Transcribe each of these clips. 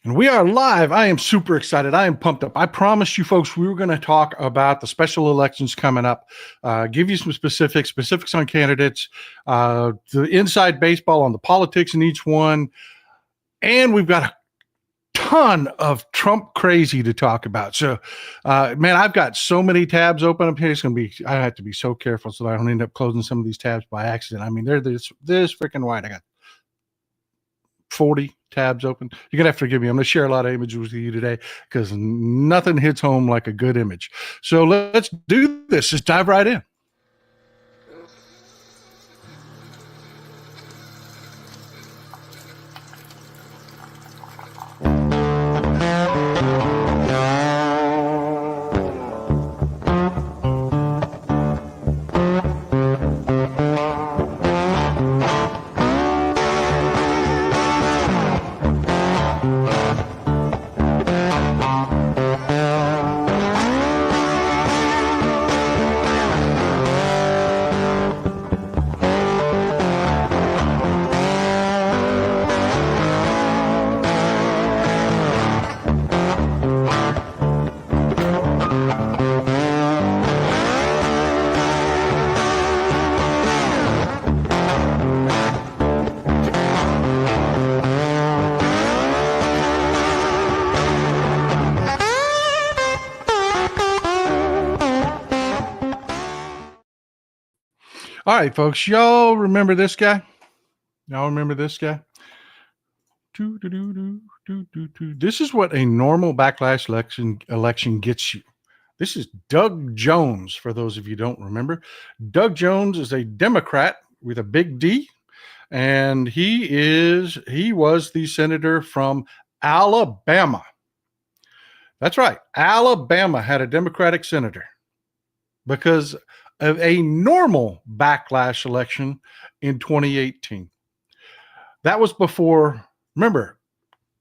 And we are live. I am super excited. I am pumped up. I promised you folks we were going to talk about the special elections coming up, give you some specifics on candidates, the inside baseball on the politics in each one. And we've got a ton of Trump crazy to talk about. So, man, I've got so many tabs open up here. I have to be so careful so that I don't end up closing some of these tabs by accident. I mean, they're this freaking wide. I got 40 tabs open. You're gonna have to forgive me. I'm gonna share a lot of images with you today because nothing hits home like a good image. So let's do this. Just dive right in. All right, folks, y'all remember this guy? Y'all remember this guy? This is what a normal backlash election gets you. This is Doug Jones, for those of you who don't remember. Doug Jones is a Democrat with a big D, and he was the senator from Alabama. That's right. Alabama had a Democratic senator because of a normal backlash election in 2018. That was before, remember,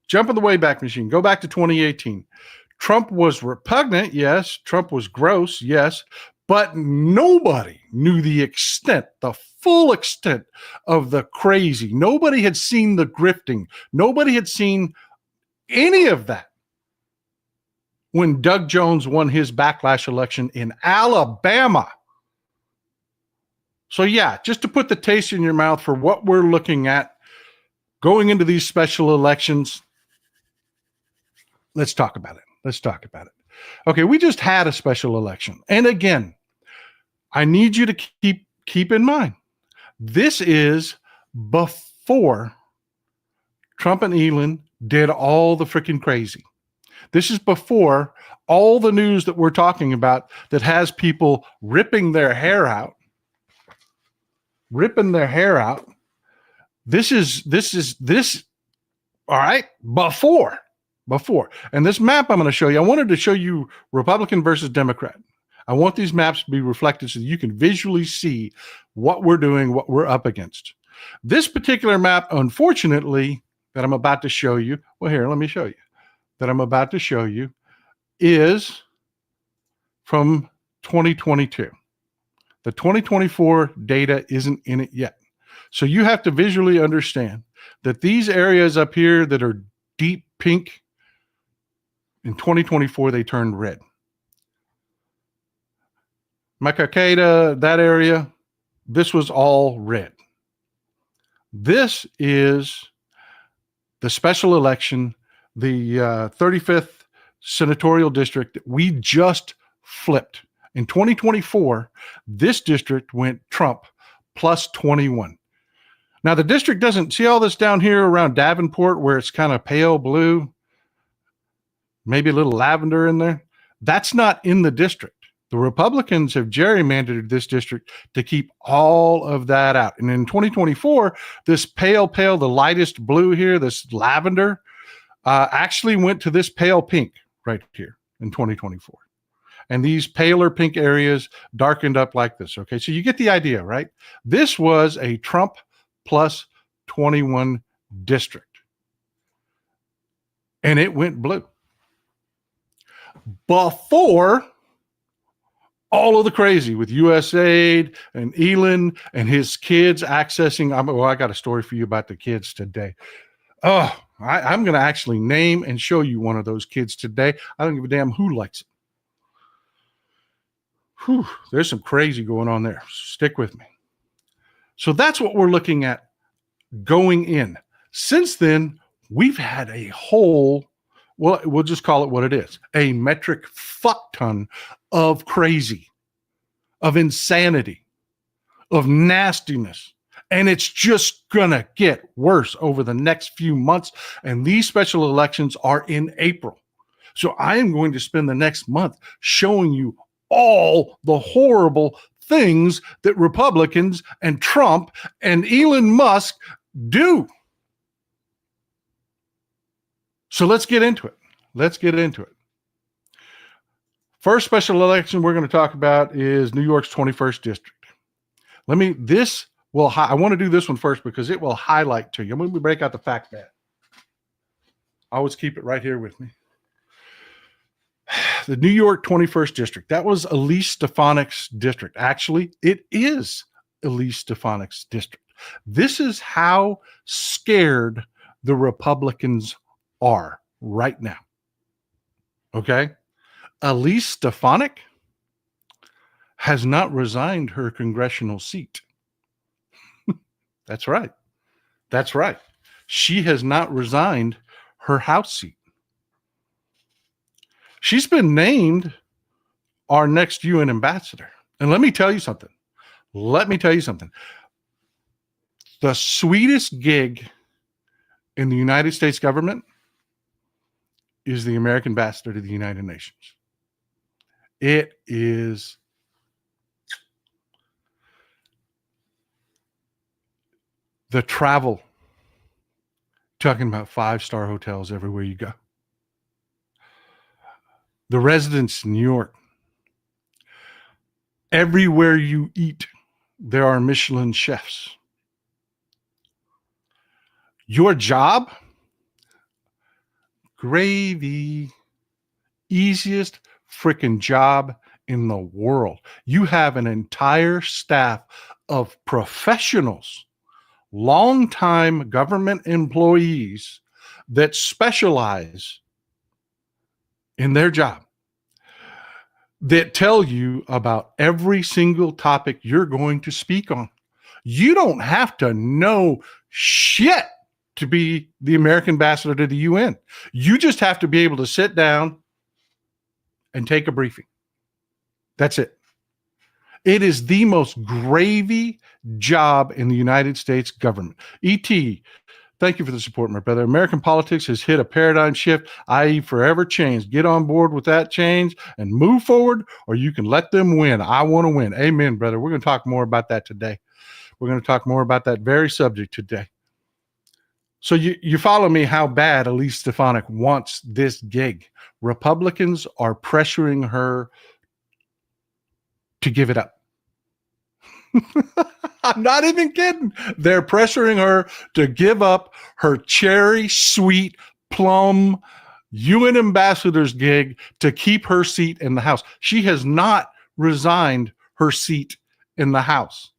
jump in the Wayback Machine, go back to 2018. Trump was repugnant, yes. Trump was gross, yes. But nobody knew the full extent of the crazy. Nobody had seen the grifting. Nobody had seen any of that when Doug Jones won his backlash election in Alabama. So yeah, just to put the taste in your mouth for what we're looking at going into these special elections, let's talk about it. Okay, we just had a special election. And again, I need you to keep in mind, this is before Trump and Elon did all the freaking crazy. This is before all the news that we're talking about that has people ripping their hair out. This, all right, before. And this map I'm going to show you, I wanted to show you Republican versus Democrat. I want these maps to be reflected so that you can visually see what we're doing, what we're up against. This particular map, unfortunately, that I'm about to show you, well, here, let me show you, that I'm about to show you is from 2022. The 2024 data isn't in it yet. So you have to visually understand that these areas up here that are deep pink, in 2024, they turned red. Makakeda, that area, this was all red. This is the special election, the 35th senatorial district that we just flipped. In 2024, this district went Trump plus 21. Now, the district doesn't see all this down here around Davenport where it's kind of pale blue, maybe a little lavender in there. That's not in the district. The Republicans have gerrymandered this district to keep all of that out. And in 2024, this pale, the lightest blue here, this lavender, actually went to this pale pink right here in 2024. And these paler pink areas darkened up like this. Okay, so you get the idea, right? This was a Trump plus 21 district. And it went blue. Before all of the crazy with USAID and Elon and his kids accessing. I got a story for you about the kids today. Oh, I'm going to actually name and show you one of those kids today. I don't give a damn who likes it. Whew, there's some crazy going on there. Stick with me. So that's what we're looking at going in. Since then, we've had a whole, well, we'll just call it what it is, a metric fuck ton of crazy, of insanity, of nastiness. And it's just going to get worse over the next few months. And these special elections are in April. So I am going to spend the next month showing you all the horrible things that Republicans and Trump and Elon Musk do. So let's get into it. First special election we're going to talk about is New York's 21st district. I want to do this one first because it will highlight to you. I'm going to break out the fact mat. I always keep it right here with me. The New York 21st district. That was Elise Stefanik's district. Actually, it is Elise Stefanik's district. This is how scared the Republicans are right now. Okay? Elise Stefanik has not resigned her congressional seat. That's right. She has not resigned her House seat. She's been named our next UN ambassador. And let me tell you something. The sweetest gig in the United States government is the American ambassador to the United Nations. It is the travel, talking about 5-star hotels everywhere you go. The residents in New York, everywhere you eat, there are Michelin chefs. Your job, gravy, easiest freaking job in the world. You have an entire staff of professionals, longtime government employees that specialize in their job, that tell you about every single topic you're going to speak on. You don't have to know shit to be the American ambassador to the UN. You just have to be able to sit down and take a briefing. That's it. It is the most gravy job in the United States government. E.T., thank you for the support, my brother. American politics has hit a paradigm shift, i.e. forever changed. Get on board with that change and move forward, or you can let them win. I want to win. Amen, brother. We're going to talk more about that today. We're going to talk more about that very subject today. So you follow me how bad Elise Stefanik wants this gig. Republicans are pressuring her to give it up. I'm not even kidding. They're pressuring her to give up her cherry sweet plum UN ambassador's gig to keep her seat in the House. She has not resigned her seat in the House,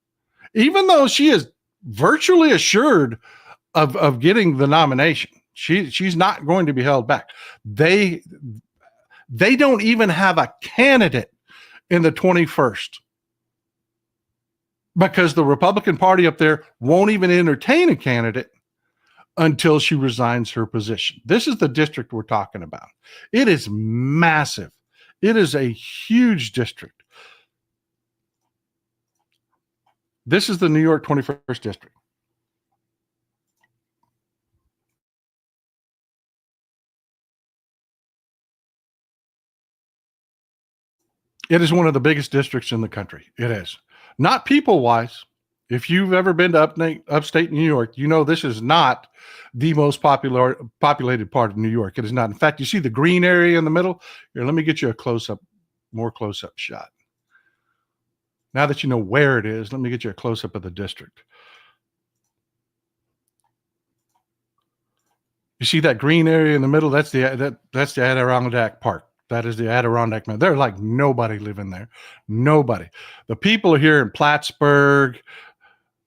even though she is virtually assured of getting the nomination. She's not going to be held back. They don't even have a candidate in the 21st. Because the Republican Party up there won't even entertain a candidate until she resigns her position. This is the district we're talking about. It is massive. It is a huge district. This is the New York 21st district. It is one of the biggest districts in the country. It is. Not people-wise. If you've ever been to upstate New York, you know this is not the most populated part of New York. It is not. In fact, you see the green area in the middle? Here, let me get you a more close-up shot. Now that you know where it is, let me get you a close-up of the district. You see that green area in the middle? That's the Adirondack Park. That is the Adirondack Mountain. There's like nobody living there. Nobody. The people are here in Plattsburgh,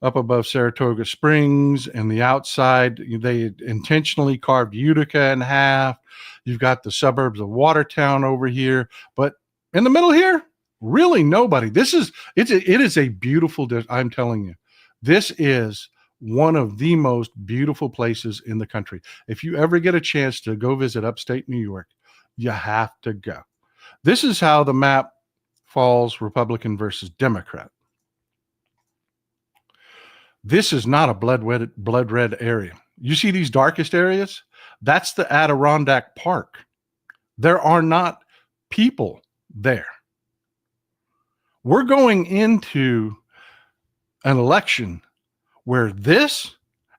up above Saratoga Springs, and the outside, they intentionally carved Utica in half. You've got the suburbs of Watertown over here, but in the middle here, really nobody. It is a beautiful, I'm telling you, this is one of the most beautiful places in the country. If you ever get a chance to go visit upstate New York, you have to go. This is how the map falls Republican versus Democrat. This is not a blood red area. You see these darkest areas? That's the Adirondack Park. There are not people there. We're going into an election where this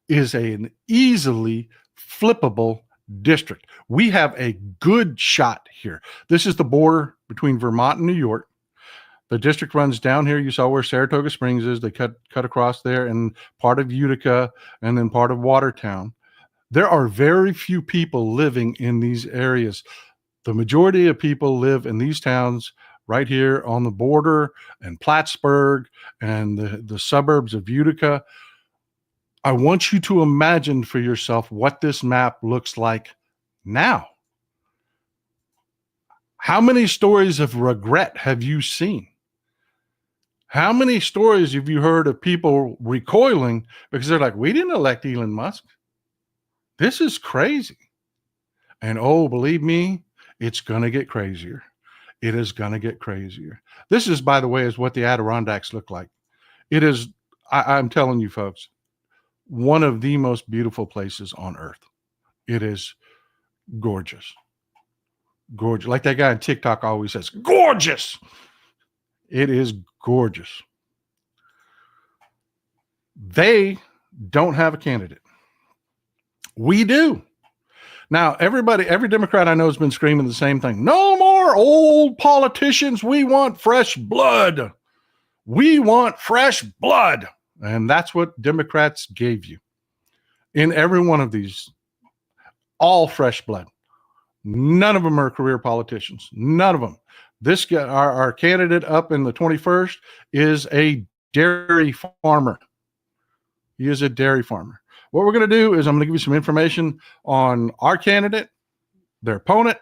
is an easily flippable district. We have a good shot here. This is the border between Vermont and New York. The district runs down here. You saw where Saratoga Springs is. They cut across there, and part of Utica, and then part of Watertown. There are very few people living in these areas. The majority of people live in these towns right here on the border, and Plattsburgh, and the suburbs of Utica. I want you to imagine for yourself what this map looks like now. How many stories of regret have you seen? How many stories have you heard of people recoiling because they're like, we didn't elect Elon Musk. This is crazy. And oh, believe me, it's going to get crazier. It is going to get crazier. This is, by the way, is what the Adirondacks look like. It is, I'm telling you folks, one of the most beautiful places on earth. It is gorgeous. Gorgeous. Like that guy on TikTok always says, gorgeous. It is gorgeous. They don't have a candidate. We do. Now, every Democrat I know has been screaming the same thing. No more old politicians. We want fresh blood. We want fresh blood. And that's what Democrats gave you. In every one of these, all fresh blood. None of them are career politicians. None of them. This guy, our candidate up in the 21st, is a dairy farmer. He is a dairy farmer. What we're going to do is I'm going to give you some information on our candidate, their opponent,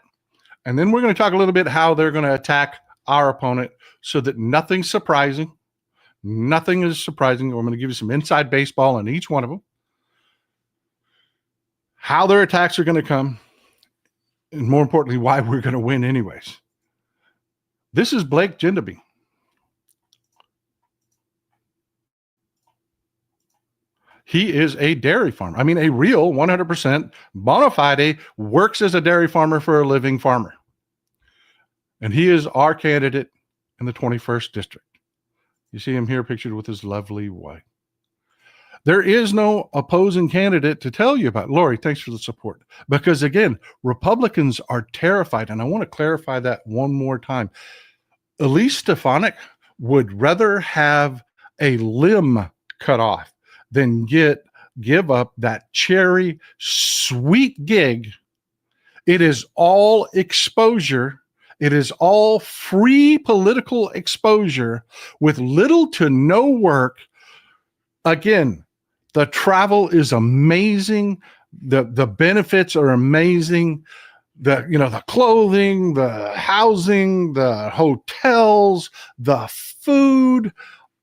and then we're going to talk a little bit how they're going to attack our opponent so that nothing's surprising. Nothing is surprising. I'm going to give you some inside baseball on each one of them, how their attacks are going to come, and more importantly, why we're going to win anyways. This is Blake Gendeby. He is a dairy farmer. I mean, a real 100% bona fide, works as a dairy farmer for a living farmer. And he is our candidate in the 21st district. You see him here pictured with his lovely wife. There is no opposing candidate to tell you about. Lori, thanks for the support. Because again, Republicans are terrified. And I want to clarify that one more time. Elise Stefanik would rather have a limb cut off than give up that cherry sweet gig. It is all exposure. It is all free political exposure with little to no work. Again, the travel is amazing. The benefits are amazing. The clothing, the housing, the hotels, the food,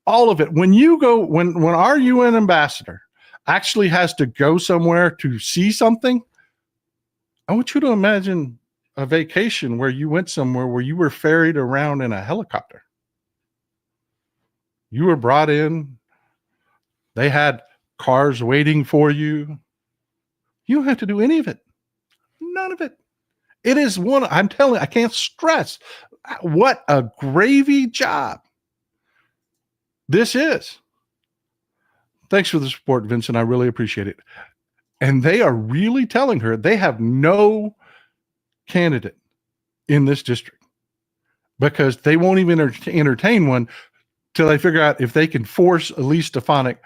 all of it. When you go, when our UN ambassador actually has to go somewhere to see something, I want you to imagine a vacation where you went somewhere where you were ferried around in a helicopter. You were brought in. They had cars waiting for you. You don't have to do any of it. None of it. It is I'm telling you, I can't stress what a gravy job this is. Thanks for the support, Vincent. I really appreciate it. And they are really telling her they have no candidate in this district because they won't even entertain one till they figure out if they can force Elise Stefanik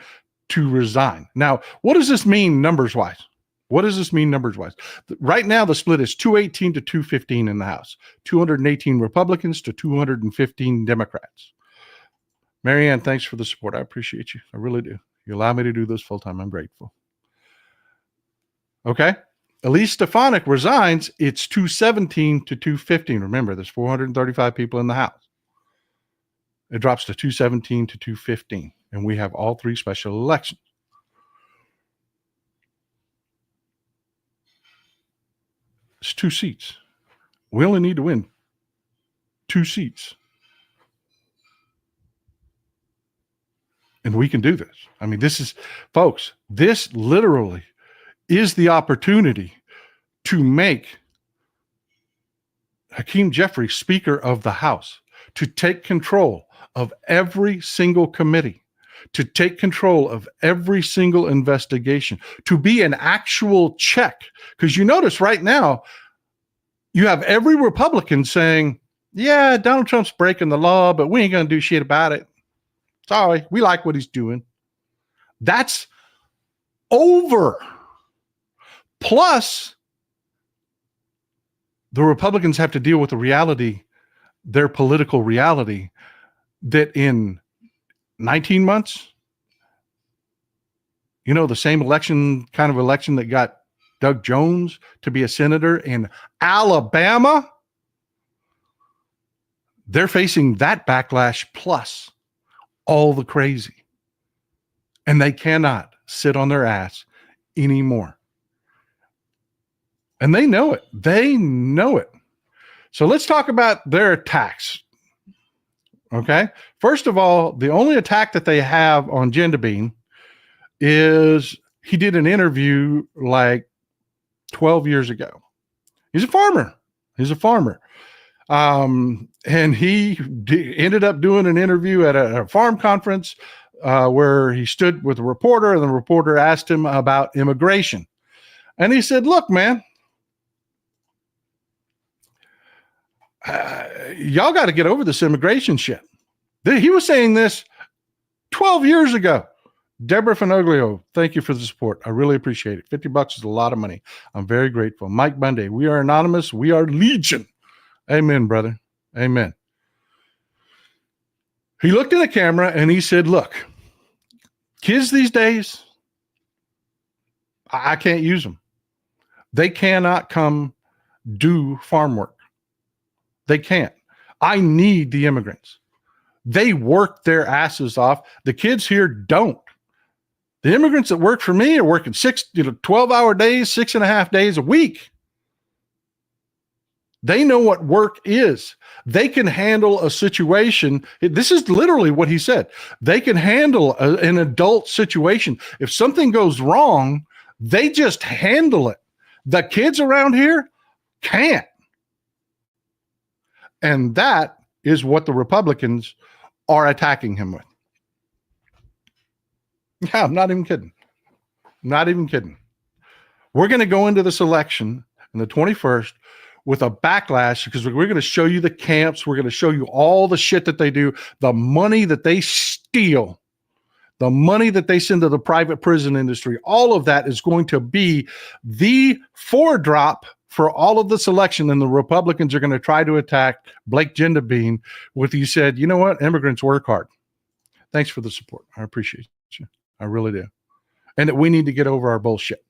to resign. Now, what does this mean numbers-wise? What does this mean numbers-wise? Right now, the split is 218 to 215 in the House, 218 Republicans to 215 Democrats. Marianne, thanks for the support. I appreciate you. I really do. You allow me to do this full time. I'm grateful. Okay. Elise Stefanik resigns. It's 217 to 215. Remember, there's 435 people in the House. It drops to 217 to 215. And we have all three special elections. It's 2 seats. We only need to win 2 seats. And we can do this. I mean, this is, folks, this literally is the opportunity to make Hakeem Jeffries Speaker of the House, to take control of every single committee, to take control of every single investigation, to be an actual check. Because you notice right now, you have every Republican saying, yeah, Donald Trump's breaking the law, but we ain't going to do shit about it. Sorry, we like what he's doing. That's over. Plus, the Republicans have to deal with the reality, their political reality, that in 19 months, you know, the same kind of election that got Doug Jones to be a senator in Alabama, they're facing that backlash plus all the crazy. And they cannot sit on their ass anymore. And they know it. They know it. So let's talk about their attacks. Okay. First of all, the only attack that they have on Jendabine is he did an interview like 12 years ago. He's a farmer. And he ended up doing an interview at a farm conference where he stood with a reporter, and the reporter asked him about immigration. And he said, look, man, y'all got to get over this immigration shit. He was saying this 12 years ago. Deborah Finoglio, thank you for the support. I really appreciate it. $50 is a lot of money. I'm very grateful. Mike Bundy, we are anonymous. We are legion. Amen, brother. Amen. He looked at the camera and he said, look, kids these days, I can't use them. They cannot come do farm work. They can't. I need the immigrants. They work their asses off. The kids here don't. The immigrants that work for me are working 12-hour days, 6.5 days a week. They know what work is. They can handle a situation. This is literally what he said. They can handle an adult situation. If something goes wrong, they just handle it. The kids around here can't. And that is what the Republicans are attacking him with. Yeah, I'm not even kidding. Not even kidding. We're going to go into this election on the 21st with a backlash because we're going to show you the camps. We're going to show you all the shit that they do, the money that they steal, the money that they send to the private prison industry. All of that is going to be the foredrop for all of this election. And the Republicans are going to try to attack Blake Jendabine with, he said, you know what? Immigrants work hard. Thanks for the support. I appreciate you. I really do. And that we need to get over our bullshit.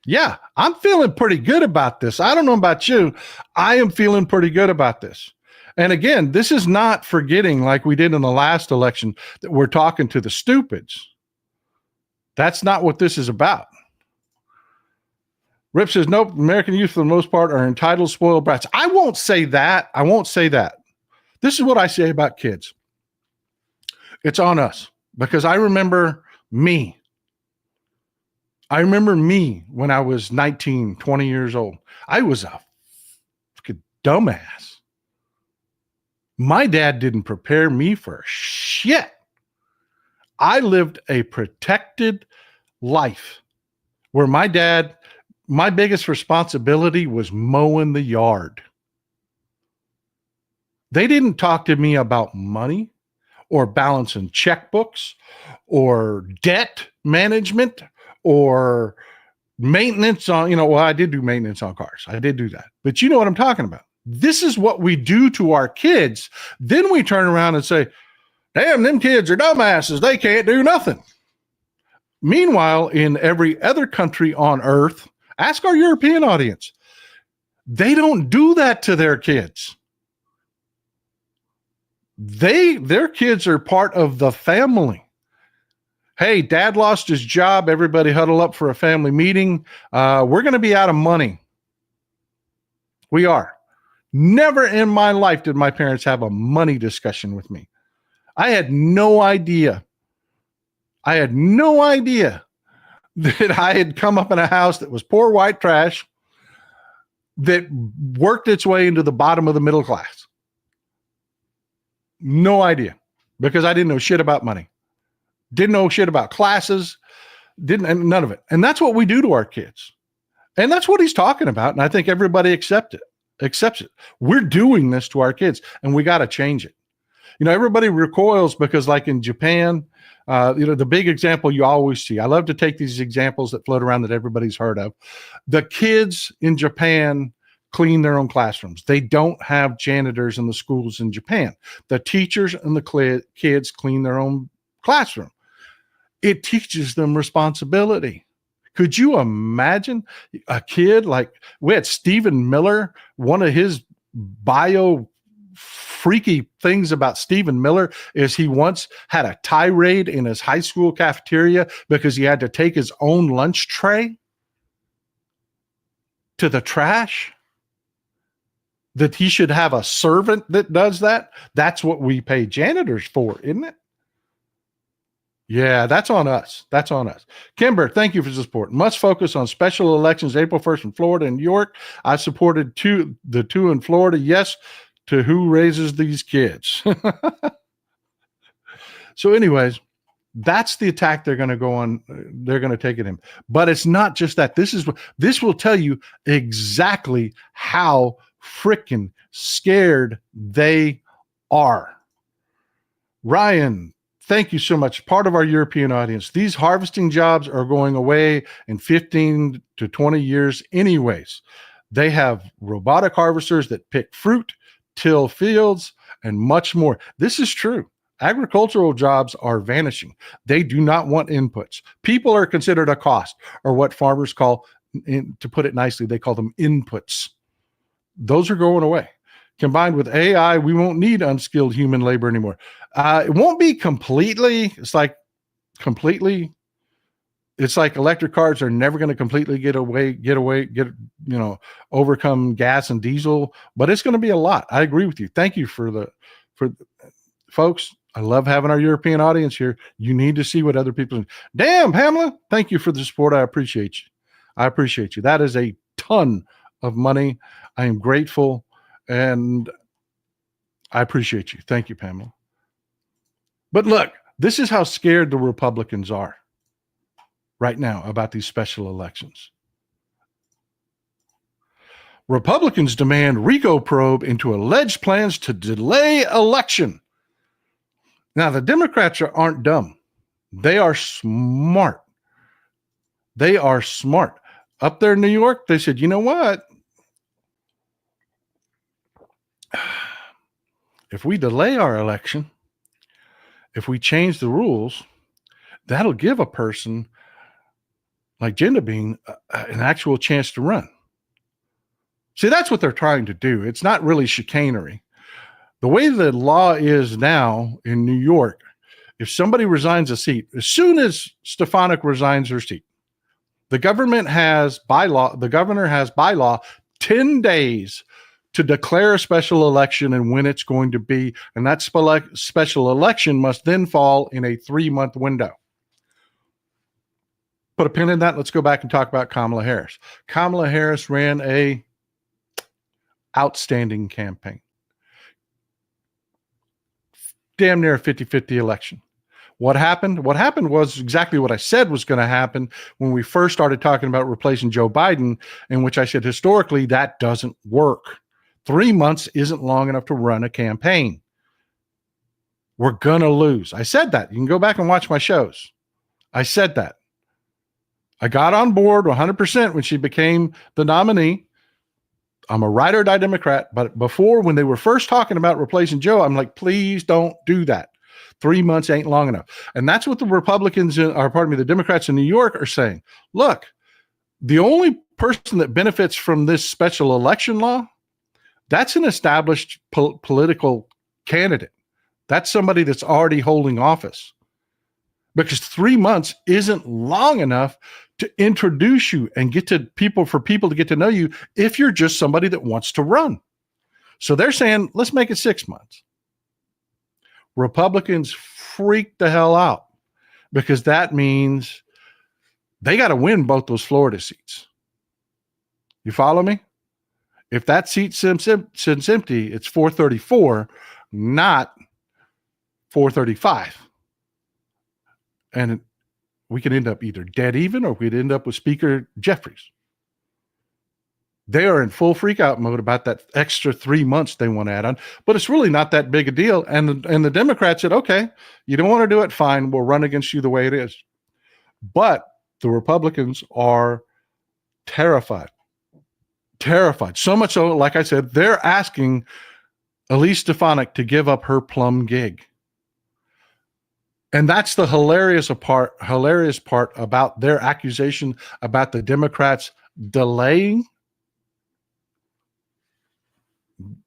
Yeah, I'm feeling pretty good about this. I don't know about you. I am feeling pretty good about this. And again, this is not forgetting like we did in the last election that we're talking to the stupids. That's not what this is about. Rip says, nope, American youth for the most part are entitled, spoiled brats. I won't say that. I won't say that. This is what I say about kids. It's on us. Because I remember me. I remember me when I was 19, 20 years old. I was a fucking dumbass. My dad didn't prepare me for shit. I lived a protected life where my biggest responsibility was mowing the yard. They didn't talk to me about money, or balancing checkbooks, or debt management, or maintenance on, I did do maintenance on cars. I did do that. But you know what I'm talking about. This is what we do to our kids. Then we turn around and say, Damn, them kids are dumbasses. They can't do nothing. Meanwhile, in every other country on earth, ask our European audience, they don't do that to their kids. Their kids are part of the family. Hey, dad lost his job. Everybody huddle up for a family meeting. We're going to be out of money. We are. Never in my life did my parents have a money discussion with me. I had no idea. That I had come up in a house that was poor white trash that worked its way into the bottom of the middle class. No idea, because I didn't know shit about money. Didn't know shit about classes. None of it. And that's what we do to our kids. And that's what he's talking about. And I think everybody accepts it. We're doing this to our kids, and we got to change it. Everybody recoils because, like in Japan, the big example you always see. I love to take these examples that float around that everybody's heard of. The kids in Japan clean their own classrooms. They don't have janitors in the schools in Japan. The teachers and the kids clean their own classroom. It teaches them responsibility. Could you imagine a kid like, we had Stephen Miller, one of his freaky things about Stephen Miller is he once had a tirade in his high school cafeteria because he had to take his own lunch tray to the trash. That he should have a servant that does that. That's what we pay janitors for, isn't it? Yeah, that's on us. Kimber, thank you for the support. Must focus on special elections April 1st in Florida and New York. I supported the two in Florida. Yes, to who raises these kids. So anyways, that's the attack they're going to go on. They're going to take at him. But it's not just that. This will tell you exactly how freaking scared they are. Ryan, thank you so much. Part of our European audience. These harvesting jobs are going away in 15 to 20 years anyways. They have robotic harvesters that pick fruit, till fields, and much more. This is true. Agricultural jobs are vanishing. They do not want inputs. People are considered a cost, or what farmers call, to put it nicely, they call them inputs. Those are going away. Combined with AI, we won't need unskilled human labor anymore. It won't be completely. It's like electric cars are never going to completely overcome gas and diesel, but it's going to be a lot. I agree with you. Thank you for folks. I love having our European audience here. You need to see what other people. Damn, Pamela. Thank you for the support. I appreciate you. That is a ton of money. I am grateful, and I appreciate you. Thank you, Pamela. But look, this is how scared the Republicans are right now about these special elections. Republicans demand RICO probe into alleged plans to delay election. Now, the Democrats aren't dumb. They are smart. Up there in New York, they said, you know what? If we delay our election, if we change the rules, that'll give a person like Jindabing an actual chance to run. See, that's what they're trying to do. It's not really chicanery. The way the law is now in New York, if somebody resigns a seat, as soon as Stefanik resigns her seat, the governor has by law 10 days to declare a special election and when it's going to be. And that special election must then fall in a 3-month window. Put a pin in that. Let's go back and talk about Kamala Harris. Kamala Harris ran a outstanding campaign. Damn near a 50-50 election. What happened? What happened was exactly what I said was going to happen when we first started talking about replacing Joe Biden, in which I said historically that doesn't work. 3 months isn't long enough to run a campaign. We're going to lose. I said that. You can go back and watch my shows. I said that. I got on board 100% when she became the nominee. I'm a ride or die Democrat, but before, when they were first talking about replacing Joe, I'm like, please don't do that. 3 months ain't long enough. And that's what the the Democrats in New York are saying. Look, the only person that benefits from this special election law, that's an established political candidate. That's somebody that's already holding office. Because 3 months isn't long enough to introduce you and for people to get to know you if you're just somebody that wants to run. So they're saying, let's make it 6 months. Republicans freak the hell out because that means they got to win both those Florida seats. You follow me? If that seat sits empty, it's 434, not 435. And we could end up either dead even or we'd end up with Speaker Jeffries. They are in full freak out mode about that extra 3 months they want to add on, but it's really not that big a deal. And the Democrats said, okay, you don't want to do it, fine, we'll run against you the way it is. But the Republicans are terrified. So much so, like I said, they're asking Elise Stefanik to give up her plum gig. And that's the hilarious part about their accusation about the Democrats delaying.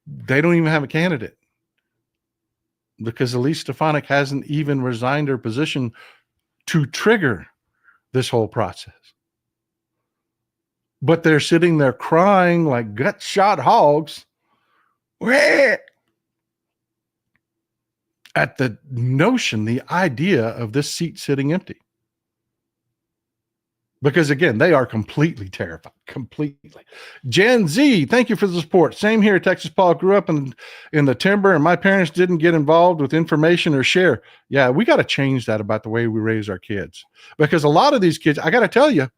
They don't even have a candidate because Elise Stefanik hasn't even resigned her position to trigger this whole process. But they're sitting there crying like gut-shot hogs at the notion, the idea of this seat sitting empty. Because again, they are completely terrified, completely. Gen Z, thank you for the support. Same here, Texas Paul. Grew up in the timber and my parents didn't get involved with information or share. Yeah, we got to change that about the way we raise our kids. Because a lot of these kids, I got to tell you,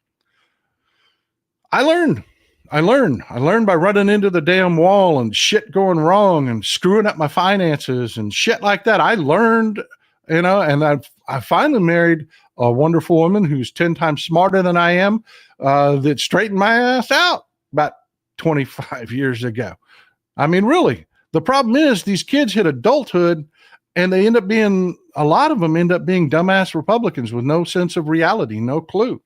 I learned by running into the damn wall and shit going wrong and screwing up my finances and shit like that. I learned, and I finally married a wonderful woman who's 10 times smarter than I am, that straightened my ass out about 25 years ago. I mean, really, the problem is these kids hit adulthood and a lot of them end up being dumbass Republicans with no sense of reality, no clue.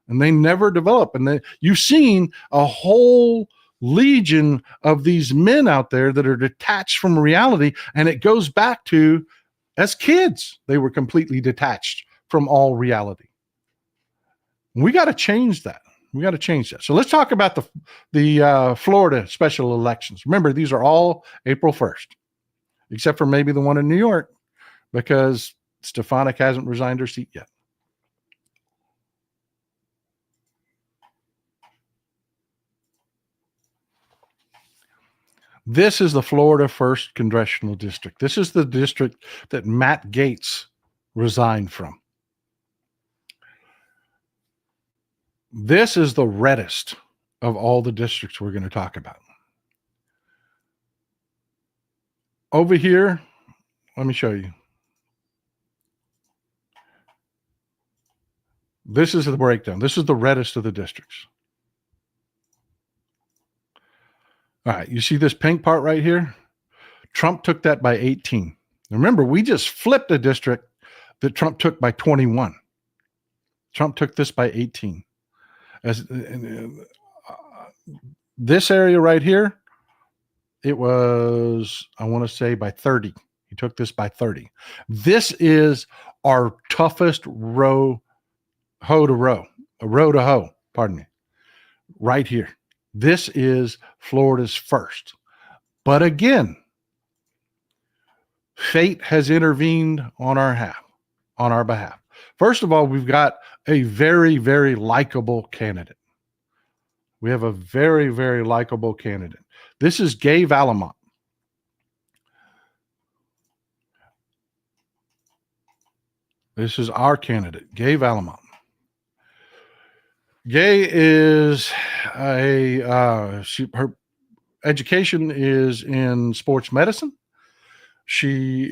And they never develop. And you've seen a whole legion of these men out there that are detached from reality. And it goes back to, as kids, they were completely detached from all reality. We got to change that. So let's talk about the Florida special elections. Remember, these are all April 1st, except for maybe the one in New York, because Stefanik hasn't resigned her seat yet. This is the Florida 1st Congressional District. This is the district that Matt Gaetz resigned from. This is the reddest of all the districts we're going to talk about. Over here, let me show you. This is the breakdown. This is the reddest of the districts. All right, you see this pink part right here? Trump took that by 18. Remember, we just flipped a district that Trump took by 21. Trump took this by 18. This area right here, it was, I want to say, by 30. He took this by 30. This is our toughest row to hoe, pardon me, right here. This is Florida's 1st. But again, fate has intervened on our behalf. First of all, we've got a very, very likable candidate. We have a very, very likable candidate. This is Gay Valamont. This is our candidate, Gay Valamont. Gay is her education is in sports medicine. She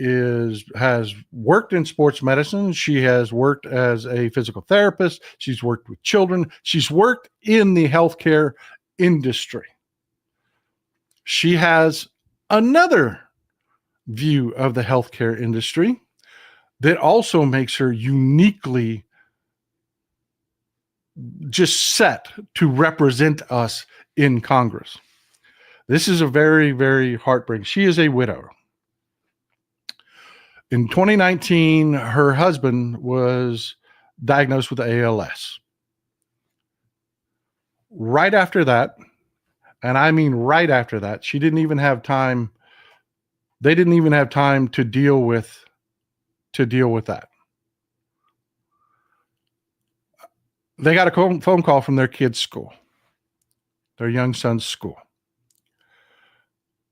has worked in sports medicine. She has worked as a physical therapist. She's worked with children. She's worked in the healthcare industry. She has another view of the healthcare industry. that also makes her uniquely just set to represent us in Congress. This is a very, very heartbreaking. She is a widow. In 2019, her husband was diagnosed with ALS. Right after that, and I mean right after that, she didn't even have time. They didn't even have time to deal with that. They got a phone call from their kid's school, their young son's school.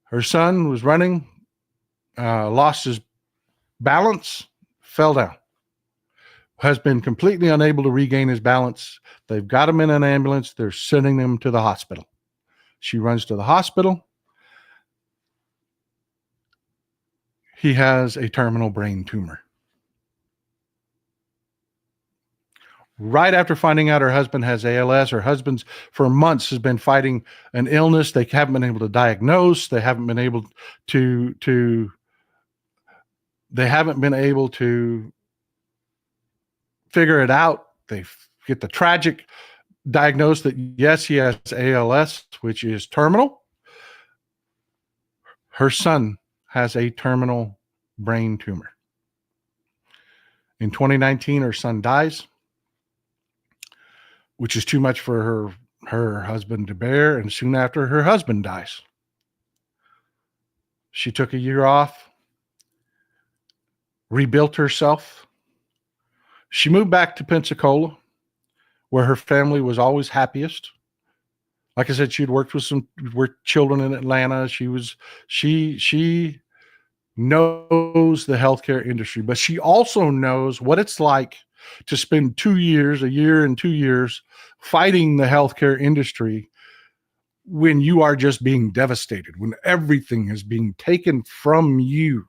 Her son was running, lost his balance, fell down, has been completely unable to regain his balance. They've got him in an ambulance. They're sending him to the hospital. She runs to the hospital. He has a terminal brain tumor. Right after finding out her husband has ALS, her husband's for months has been fighting an illness they haven't been able to diagnose. They haven't been able to figure it out. They get the tragic diagnosis that yes, he has ALS, which is terminal. Her son has a terminal brain tumor. In 2019, her son dies, which is too much for her husband to bear. And soon after, her husband dies. She took a year off, rebuilt herself. She moved back to Pensacola, where her family was always happiest. Like I said, she'd worked with children in Atlanta. She knows the healthcare industry, but she also knows what it's like to spend a year and 2 years fighting the healthcare industry when you are just being devastated, when everything is being taken from you.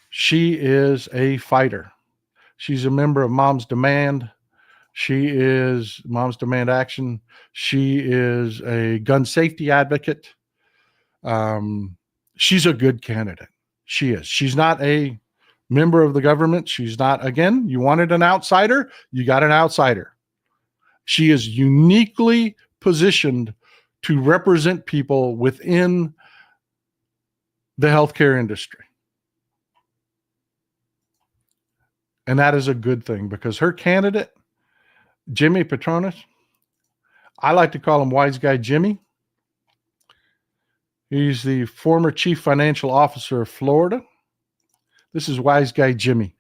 She is a fighter. She's a member of Moms Demand. She is Moms Demand Action. She is a gun safety advocate. She's a good candidate. She is. She's not a member of the government. She's not, again, you wanted an outsider, you got an outsider. She is uniquely positioned to represent people within the healthcare industry. And that is a good thing because her candidate, Jimmy Patronis, I like to call him Wise Guy Jimmy. He's the former chief financial officer of Florida. This is Wise Guy Jimmy.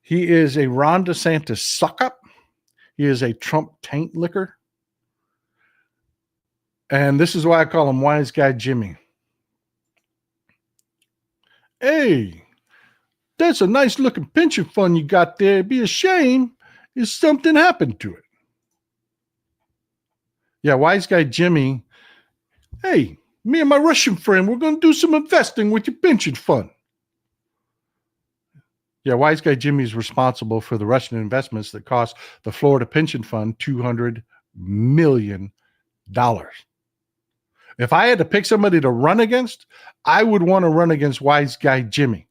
He is a Ron DeSantis suck-up. He is a Trump taint licker. And this is why I call him Wise Guy Jimmy. Hey, that's a nice looking pension fund you got there. It'd be a shame if something happened to it. Yeah, Wise Guy Jimmy. Hey, me and my Russian friend, we're going to do some investing with your pension fund. Yeah, Wise Guy Jimmy is responsible for the Russian investments that cost the Florida pension fund $200 million. If I had to pick somebody to run against, I would want to run against Wise Guy Jimmy.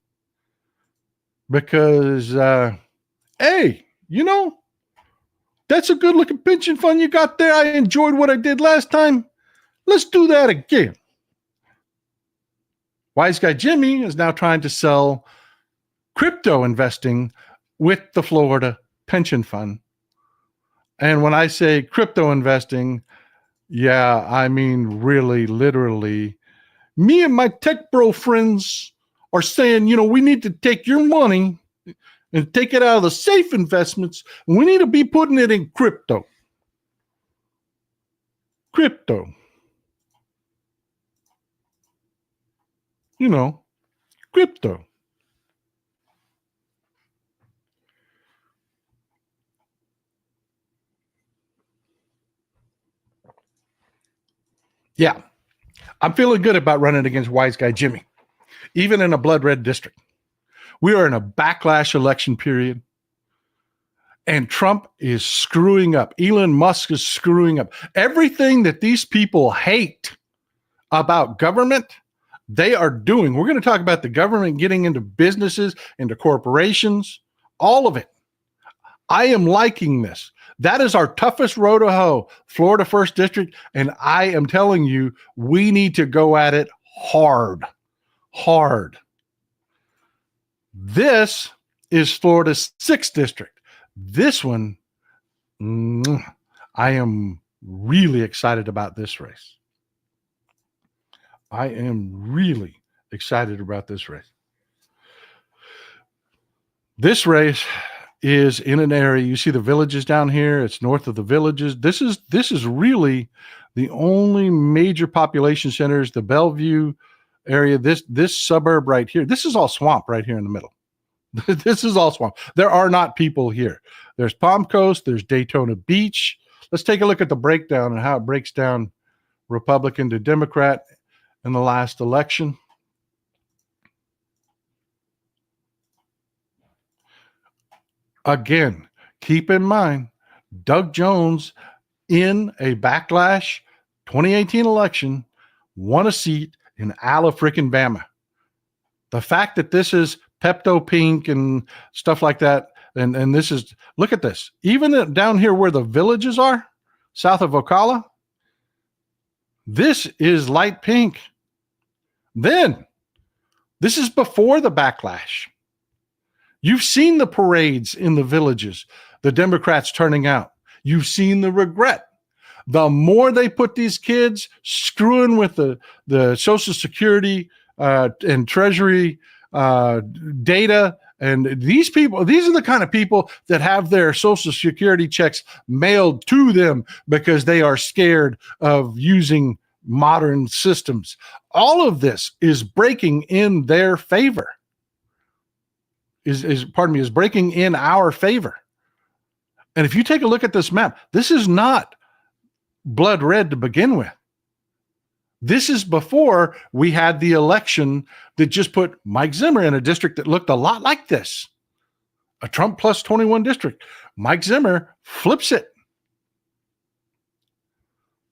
Because, hey, you know, that's a good looking pension fund you got there. I enjoyed what I did last time. Let's do that again. Wise Guy Jimmy is now trying to sell crypto investing with the Florida pension fund. And when I say crypto investing, yeah, I mean really, literally, me and my tech bro friends are saying, you know, we need to take your money and take it out of the safe investments. And we need to be putting it in crypto. Crypto. You know, crypto. Yeah, I'm feeling good about running against Wise Guy Jimmy, even in a blood red district. We are in a backlash election period, and Trump is screwing up. Elon Musk is screwing up. Everything that these people hate about government, They are doing, we're going to talk about the government getting into businesses, into corporations, all of it. I am liking this. That is our toughest row to hoe, Florida 1st District. And I am telling you, we need to go at it hard. This is Florida's 6th District. This one, I am really excited about this race. I am really excited about this race. This race is in an area, you see the villages down here, it's north of the villages. This is really the only major population centers, the Bellevue area, this suburb right here. This is all swamp right here in the middle. This is all swamp. There are not people here. There's Palm Coast, there's Daytona Beach. Let's take a look at the breakdown and how it breaks down Republican to Democrat in the last election. Again, keep in mind, Doug Jones in a backlash 2018 election won a seat in Alabama. The fact that this is Pepto Pink and stuff like that, and this is, look at this. Even down here where the villages are, south of Ocala, this is light pink. Then, this is before the backlash. You've seen the parades in the villages, the Democrats turning out. You've seen the regret. The more they put these kids screwing with the Social Security and Treasury data, and these people, these are the kind of people that have their Social Security checks mailed to them because they are scared of using modern systems. All of this is breaking in their favor. Is breaking in our favor. And if you take a look at this map, this is not blood red to begin with. This is before we had the election that just put Mike Zimmer in a district that looked a lot like this. A Trump plus 21 district. Mike Zimmer flips it.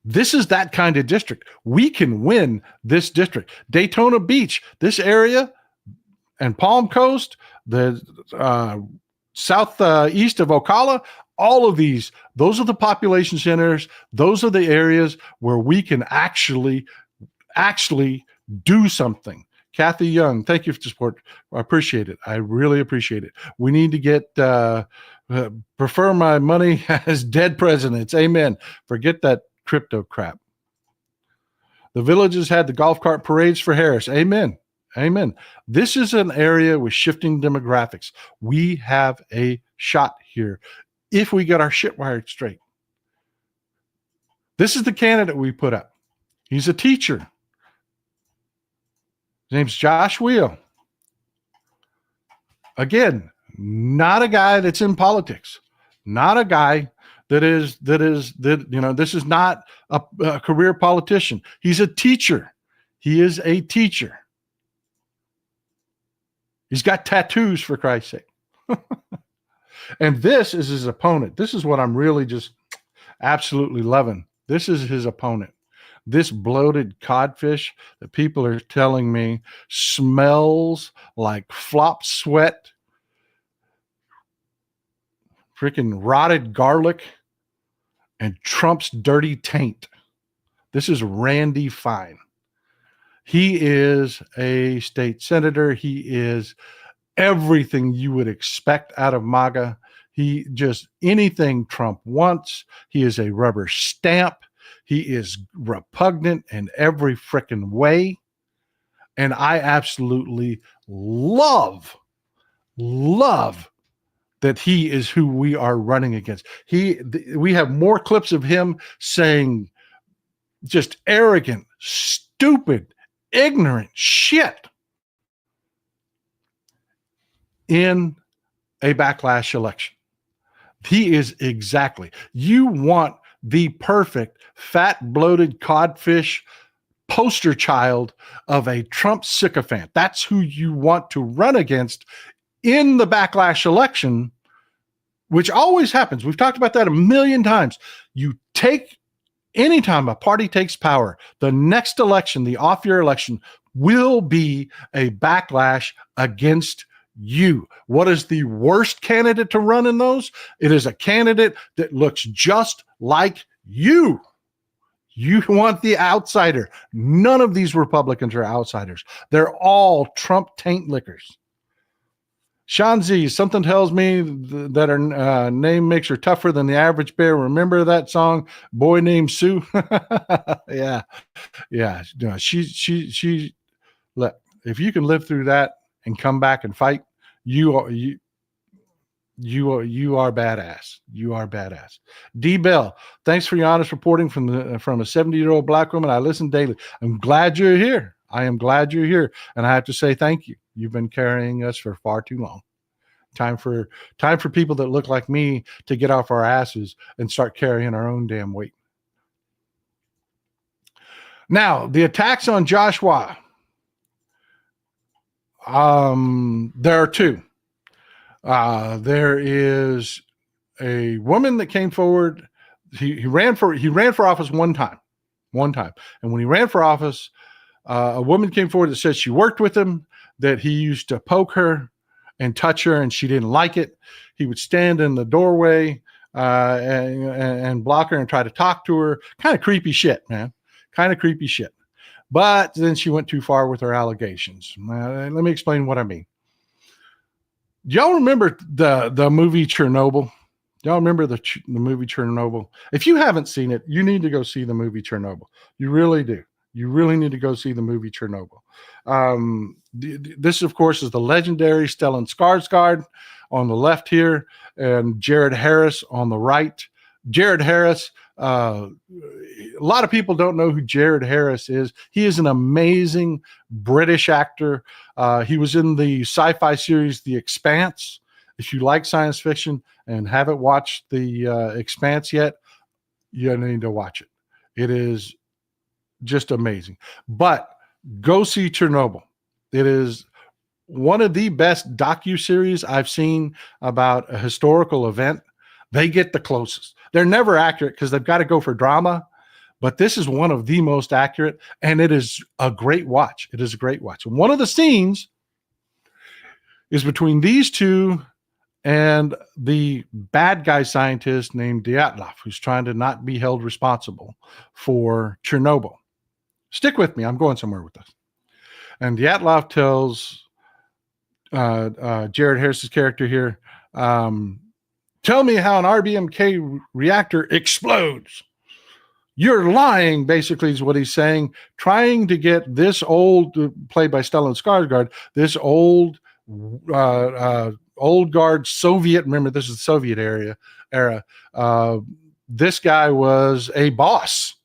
This is that kind of district. We can win this district. Daytona Beach, this area, and Palm Coast, the southeast of Ocala, all of these, those are the population centers. Those are the areas where we can actually do something. Kathy Young, thank you for the support. I appreciate it. I really appreciate it. We need to get, prefer my money as dead presidents. Amen. Forget that crypto crap. The villages had the golf cart parades for Harris. Amen. Amen. This is an area with shifting demographics. We have a shot here if we get our shit wired straight. This is the candidate we put up. He's a teacher. His name's Josh Wheel. Again, not a guy that's in politics. Not a guy that this is not a career politician. He's a teacher. He is a teacher. He's got tattoos, for Christ's sake. And this is his opponent. This is what I'm really just absolutely loving. This is his opponent. This bloated codfish that people are telling me smells like flop sweat, freaking rotted garlic, and Trump's dirty taint. This is Randy Fine. He is a state senator. He is everything you would expect out of MAGA. He just anything Trump wants. He is a rubber stamp. He is repugnant in every frickin' way. And I absolutely love that he is who we are running against. We have more clips of him saying just arrogant, stupid, ignorant shit in a backlash election. He is exactly. You want the perfect fat, bloated codfish poster child of a Trump sycophant. That's who you want to run against in the backlash election, which always happens. We've talked about that a million times. You take anytime a party takes power, the next election, the off-year election, will be a backlash against you. What is the worst candidate to run in those? It is a candidate that looks just like you. You want the outsider. None of these Republicans are outsiders. They're all Trump taint lickers. Shanzi, something tells me that her name makes her tougher than the average bear. Remember that song, Boy Named Sue? Yeah. No, she. Look, if you can live through that and come back and fight, you are badass. You are badass. D Bell, thanks for your honest reporting from a 70-year-old black woman. I listen daily. I'm glad you're here. I am glad you're here, and I have to say thank you. You've been carrying us for far too long. Time for people that look like me to get off our asses and start carrying our own damn weight. Now, the attacks on Joshua. There are two. There is a woman that came forward. He ran for office one time. And when he ran for office, a woman came forward that said she worked with him, that he used to poke her and touch her, and she didn't like it. He would stand in the doorway and block her and try to talk to her. Kind of creepy shit, man. Kind of creepy shit. But then she went too far with her allegations. Let me explain what I mean. Y'all remember the movie Chernobyl? Y'all remember the movie Chernobyl? If you haven't seen it, you need to go see the movie Chernobyl. You really do. You really need to go see the movie Chernobyl. This, of course, is the legendary Stellan Skarsgård on the left here, and Jared Harris on the right. Jared Harris, a lot of people don't know who Jared Harris is. He is an amazing British actor. He was in the sci-fi series The Expanse. If you like science fiction and haven't watched The Expanse yet, you need to watch it. It is just amazing. But go see Chernobyl. It is one of the best docuseries I've seen about a historical event. They get the closest. They're never accurate because they've got to go for drama, but this is one of the most accurate, and it is a great watch. It is a great watch. And one of the scenes is between these two and the bad guy scientist named Dyatlov, who's trying to not be held responsible for Chernobyl. Stick with me. I'm going somewhere with this. And Dyatlov tells Jared Harris's character here, tell me how an RBMK reactor explodes. You're lying, basically, is what he's saying, trying to get this old, played by Stellan Skarsgård, this old guard Soviet, remember this is the Soviet era. This guy was a boss.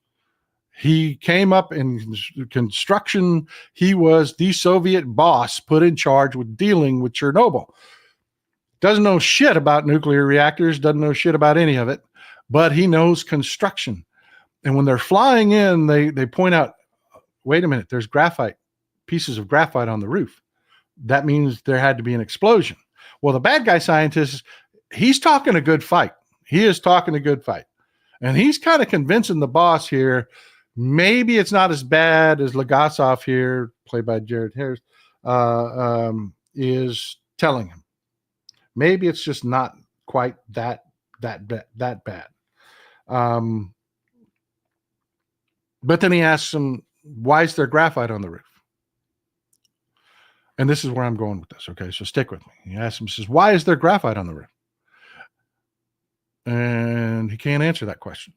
He came up in construction. He was the Soviet boss put in charge with dealing with Chernobyl. Doesn't know shit about nuclear reactors, doesn't know shit about any of it, but he knows construction. And when they're flying in, they point out, wait a minute, there's pieces of graphite on the roof. That means there had to be an explosion. Well, the bad guy scientist, he's talking a good fight. He is talking a good fight. And he's kind of convincing the boss here, maybe it's not as bad as Legasov here, played by Jared Harris, is telling him. Maybe it's just not quite that bad. But then he asks him, why is there graphite on the roof? And this is where I'm going with this. Okay, so stick with me. He asks him, says, why is there graphite on the roof? And he can't answer that question.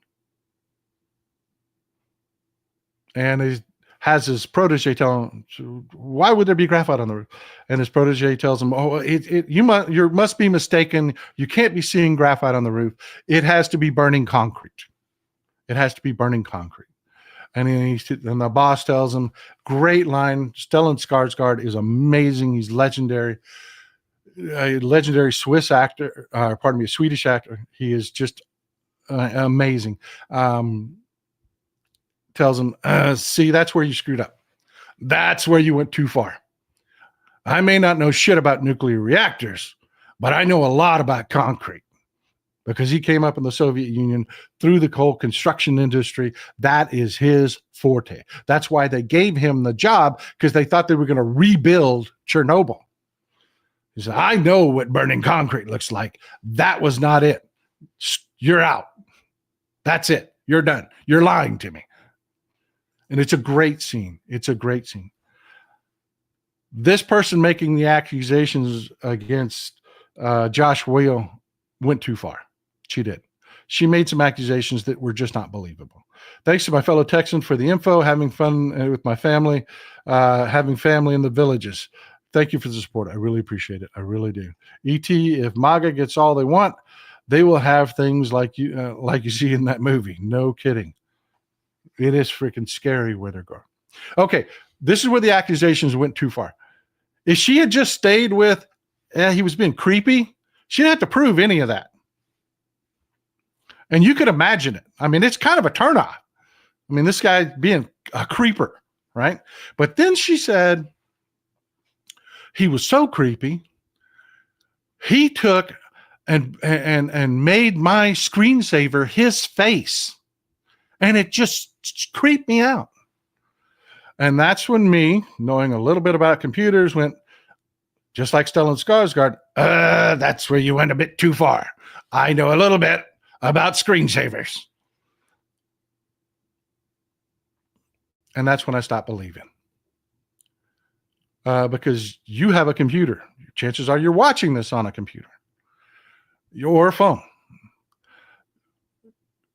And he has his protege tell him, why would there be graphite on the roof? And his protege tells him, oh, you must be mistaken. You can't be seeing graphite on the roof. It has to be burning concrete. It has to be burning concrete. And then the boss tells him, great line. Stellan Skarsgård is amazing. He's legendary. A legendary Swedish actor. He is just amazing. Tells him, see, that's where you screwed up. That's where you went too far. I may not know shit about nuclear reactors, but I know a lot about concrete. because he came up in the Soviet Union through the coal construction industry. That is his forte. That's why they gave him the job, because they thought they were going to rebuild Chernobyl. He said, I know what burning concrete looks like. That was not it. You're out. That's it. You're done. You're lying to me. And it's a great scene. It's a great scene. This person making the accusations against Josh Weil went too far. She did. She made some accusations that were just not believable. Thanks to my fellow Texan for the info, having fun with my family, having family in the villages. Thank you for the support. I really appreciate it. I really do. ET, if MAGA gets all they want, they will have things like you see in that movie. No kidding. It is freaking scary where they're going. Okay, this is where the accusations went too far. If she had just stayed with, he was being creepy, she didn't have to prove any of that. And you could imagine it. I mean, it's kind of a turnoff. I mean, this guy being a creeper, right? But then she said he was so creepy, he took and made my screensaver his face. And it just creeped me out. And that's when me, knowing a little bit about computers, went, just like Stellan Skarsgård, that's where you went a bit too far. I know a little bit about screensavers. And that's when I stopped believing. Because you have a computer. Chances are you're watching this on a computer or a phone.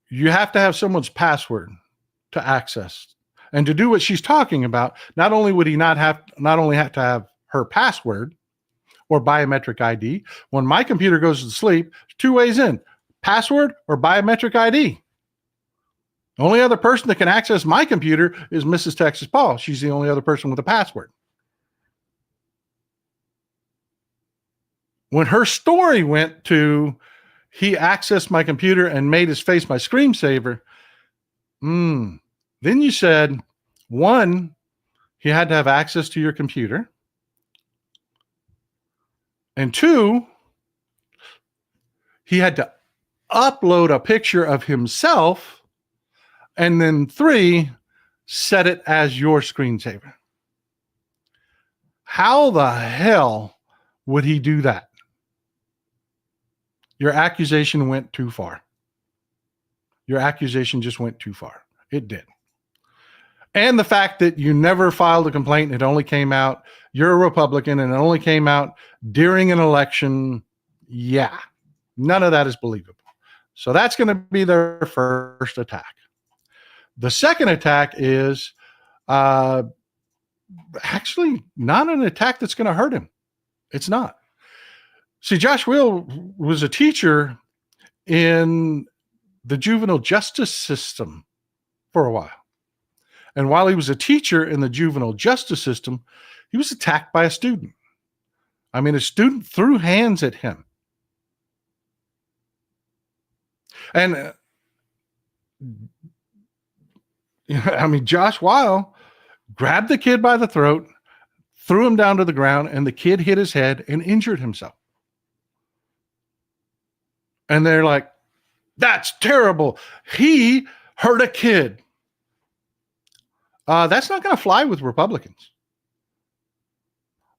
You have to have someone's password to access. And to do what she's talking about, not only would he not only have to have her password or biometric ID. When my computer goes to sleep, 2 ways in: password or biometric ID. The only other person that can access my computer is Mrs. Texas Paul. She's the only other person with a password. When her story went to, he accessed my computer and made his face my screensaver, then you said, one, he had to have access to your computer. And two, he had to upload a picture of himself. And then three, set it as your screensaver. How the hell would he do that? Your accusation went too far. Your accusation just went too far. It did. And the fact that you never filed a complaint, it only came out, you're a Republican, and it only came out during an election. Yeah, none of that is believable. So that's going to be their first attack. The second attack is actually not an attack that's going to hurt him. It's not. See, Josh Weil was a teacher in the juvenile justice system for a while. And while he was a teacher in the juvenile justice system, he was attacked by a student. I mean, a student threw hands at him. And, I mean, Josh Weil grabbed the kid by the throat, threw him down to the ground, and the kid hit his head and injured himself. And they're like, that's terrible. He hurt a kid. That's not going to fly with Republicans.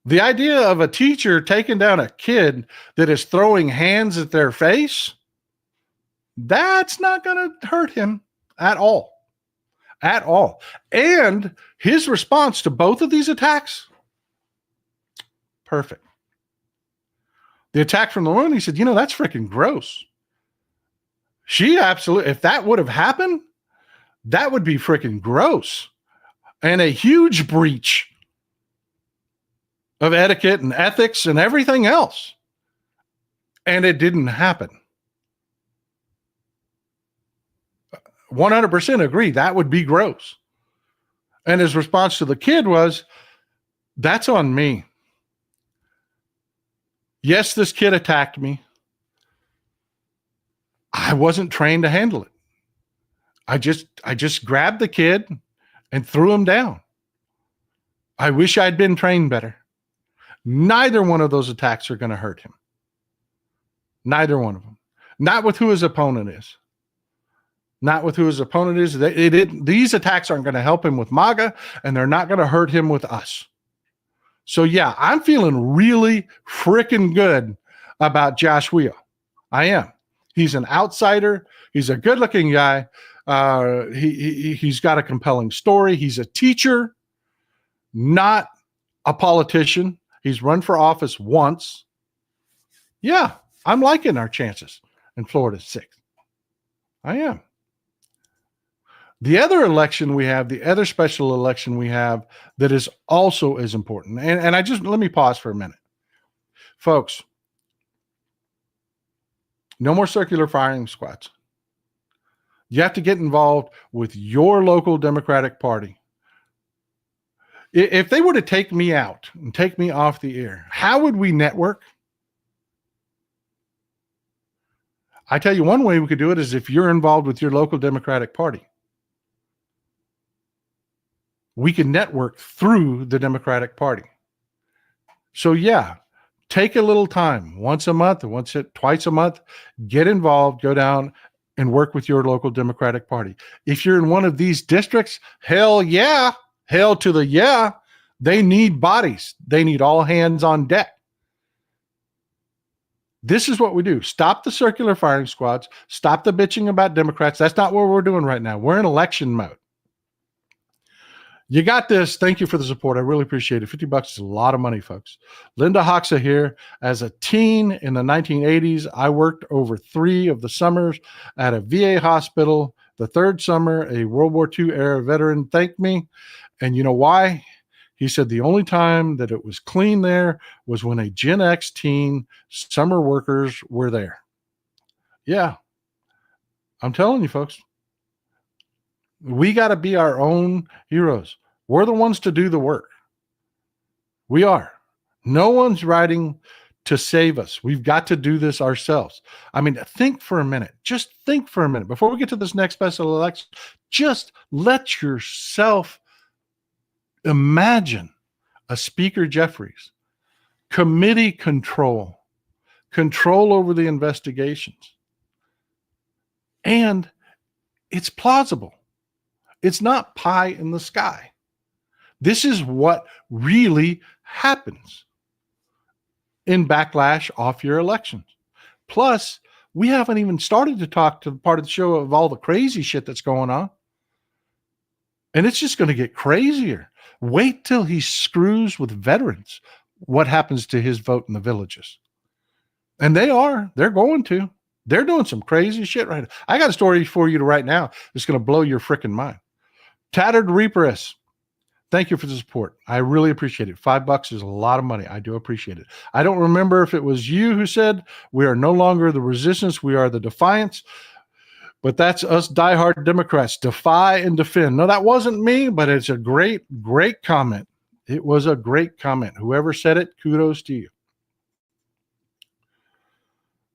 The idea of a teacher taking down a kid that is throwing hands at their face, that's not going to hurt him at all. At all. And his response to both of these attacks, perfect. The attack from the woman, he said, that's freaking gross. She absolutely, if that would have happened, that would be freaking gross. And a huge breach of etiquette and ethics and everything else. And it didn't happen. 100% agree. That would be gross. And his response to the kid was, that's on me. Yes, this kid attacked me. I wasn't trained to handle it. I just grabbed the kid and threw him down. I wish I'd been trained better. Neither one of those attacks are going to hurt him. Neither one of them. not with who his opponent is. Not with who his opponent is. These attacks aren't going to help him with MAGA, and they're not going to hurt him with us. So, yeah, I'm feeling really freaking good about Josh Wheel. I am. He's an outsider. He's a good-looking guy. He's got a compelling story. He's a teacher, not a politician. He's run for office once. Yeah, I'm liking our chances in Florida 6th. I am. The other election we have, the other special election we have that is also as important, and let me pause for a minute. Folks, no more circular firing squads. You have to get involved with your local Democratic Party. If they were to take me out and take me off the air, how would we network? I tell you, one way we could do it is if you're involved with your local Democratic Party. We can network through the Democratic Party. So yeah, take a little time, once a month, twice a month, get involved, go down and work with your local Democratic Party. If you're in one of these districts, hell yeah, hell to the yeah. They need bodies. They need all hands on deck. This is what we do. Stop the circular firing squads. Stop the bitching about Democrats. That's not what we're doing right now. We're in election mode. You got this. Thank you for the support. I really appreciate it. $50 is a lot of money, folks. Linda Hoxa here. As a teen in the 1980s, I worked over 3 of the summers at a VA hospital. The third summer, a World War II era veteran thanked me. And you know why? He said the only time that it was clean there was when a Gen X teen summer workers were there. Yeah, I'm telling you, folks. We got to be our own heroes. We're the ones to do the work. We are. No one's writing to save us. We've got to do this ourselves. I mean, think for a minute. Just think for a minute. Before we get to this next special election, just let yourself imagine a Speaker Jeffries, committee control over the investigations. And it's plausible. It's not pie in the sky. This is what really happens in backlash off your elections. Plus, we haven't even started to talk to the part of the show of all the crazy shit that's going on. And it's just going to get crazier. Wait till he screws with veterans. What happens to his vote in the villages? And they're going to. They're doing some crazy shit right now. I got a story for you right now that's going to blow your freaking mind. Tattered Repress, thank you for the support. I really appreciate it. $5 is a lot of money. I do appreciate it. I don't remember if it was you who said we are no longer the resistance, we are the defiance. But that's us diehard Democrats. Defy and defend. No, that wasn't me, but it's a great, great comment. It was a great comment. Whoever said it, kudos to you.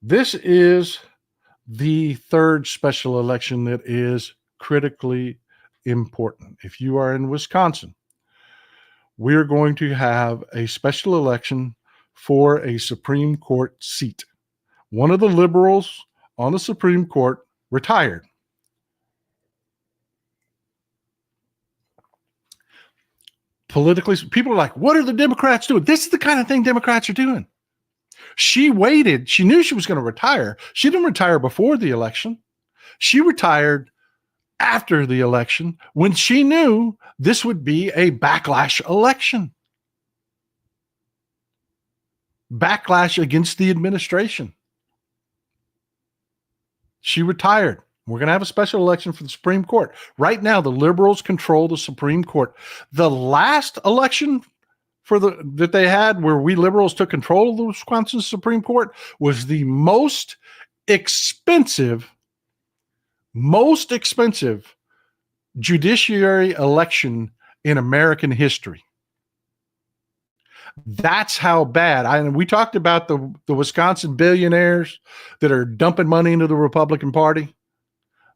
This is the third special election that is critically important. If you are in Wisconsin, we're going to have a special election for a Supreme Court seat. One of the liberals on the Supreme Court retired. Politically, people are like, what are the Democrats doing? This is the kind of thing Democrats are doing. She waited. She knew she was going to retire. She didn't retire before the election. She retired after the election when she knew this would be a backlash election. Backlash against the administration. She retired. We're going to have a special election for the Supreme Court. Right now, the liberals control the Supreme Court. The last election that they had where we liberals took control of the Wisconsin Supreme Court was the most expensive judiciary election in American history. That's how bad. We talked about the Wisconsin billionaires that are dumping money into the Republican Party.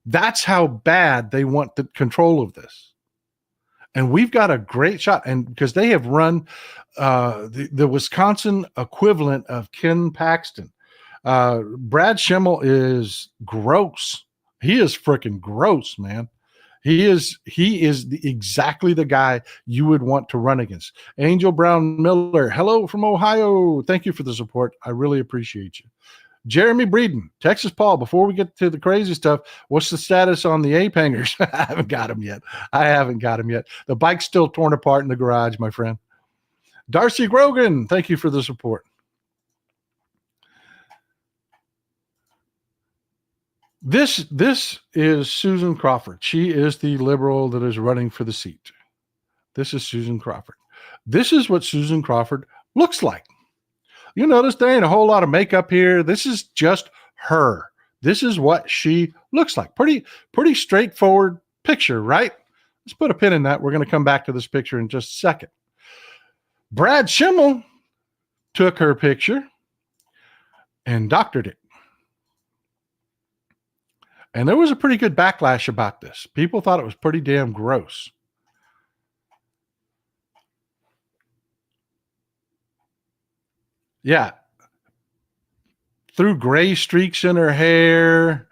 That's how bad they want the control of this. And we've got a great shot. And because they have run the Wisconsin equivalent of Ken Paxton. Brad Schimmel is gross. He is freaking gross, man. He is exactly the guy you would want to run against. Angel Brown Miller, hello from Ohio. Thank you for the support. I really appreciate you. Jeremy Breeden, Texas Paul, before we get to the crazy stuff, what's the status on the ape hangers? I haven't got them yet. The bike's still torn apart in the garage, my friend. Darcy Grogan, thank you for the support. This is Susan Crawford. She is the liberal that is running for the seat. This is Susan Crawford. This is what Susan Crawford looks like. You notice there ain't a whole lot of makeup here. This is just her. This is what she looks like. Pretty straightforward picture, right? Let's put a pin in that. We're going to come back to this picture in just a second. Brad Schimmel took her picture and doctored it. And there was a pretty good backlash about this. People thought it was pretty damn gross. Yeah. Threw gray streaks in her hair,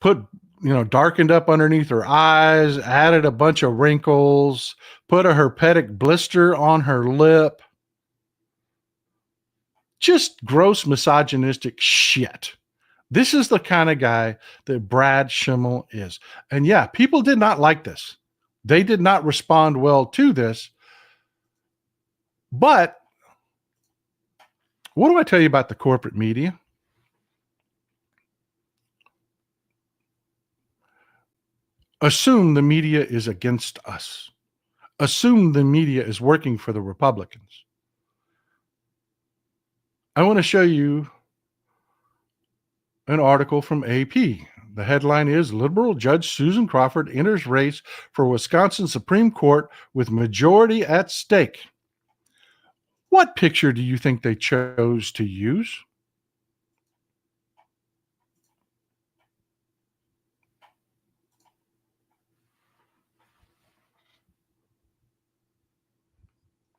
darkened up underneath her eyes, added a bunch of wrinkles, put a herpetic blister on her lip. Just gross misogynistic shit. This is the kind of guy that Brad Schimmel is. And yeah, people did not like this. They did not respond well to this. But what do I tell you about the corporate media? Assume the media is against us. Assume the media is working for the Republicans. I want to show you an article from AP. The headline is Liberal Judge Susan Crawford enters race for Wisconsin Supreme Court with majority at stake. What picture do you think they chose to use?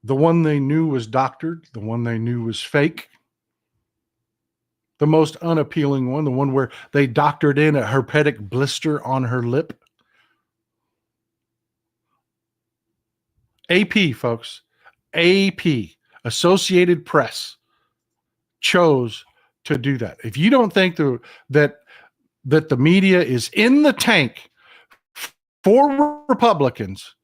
The one they knew was doctored, the one they knew was fake. The most unappealing one, the one where they doctored in a herpetic blister on her lip. AP, folks. AP, Associated Press, chose to do that. If you don't think that the media is in the tank for Republicans,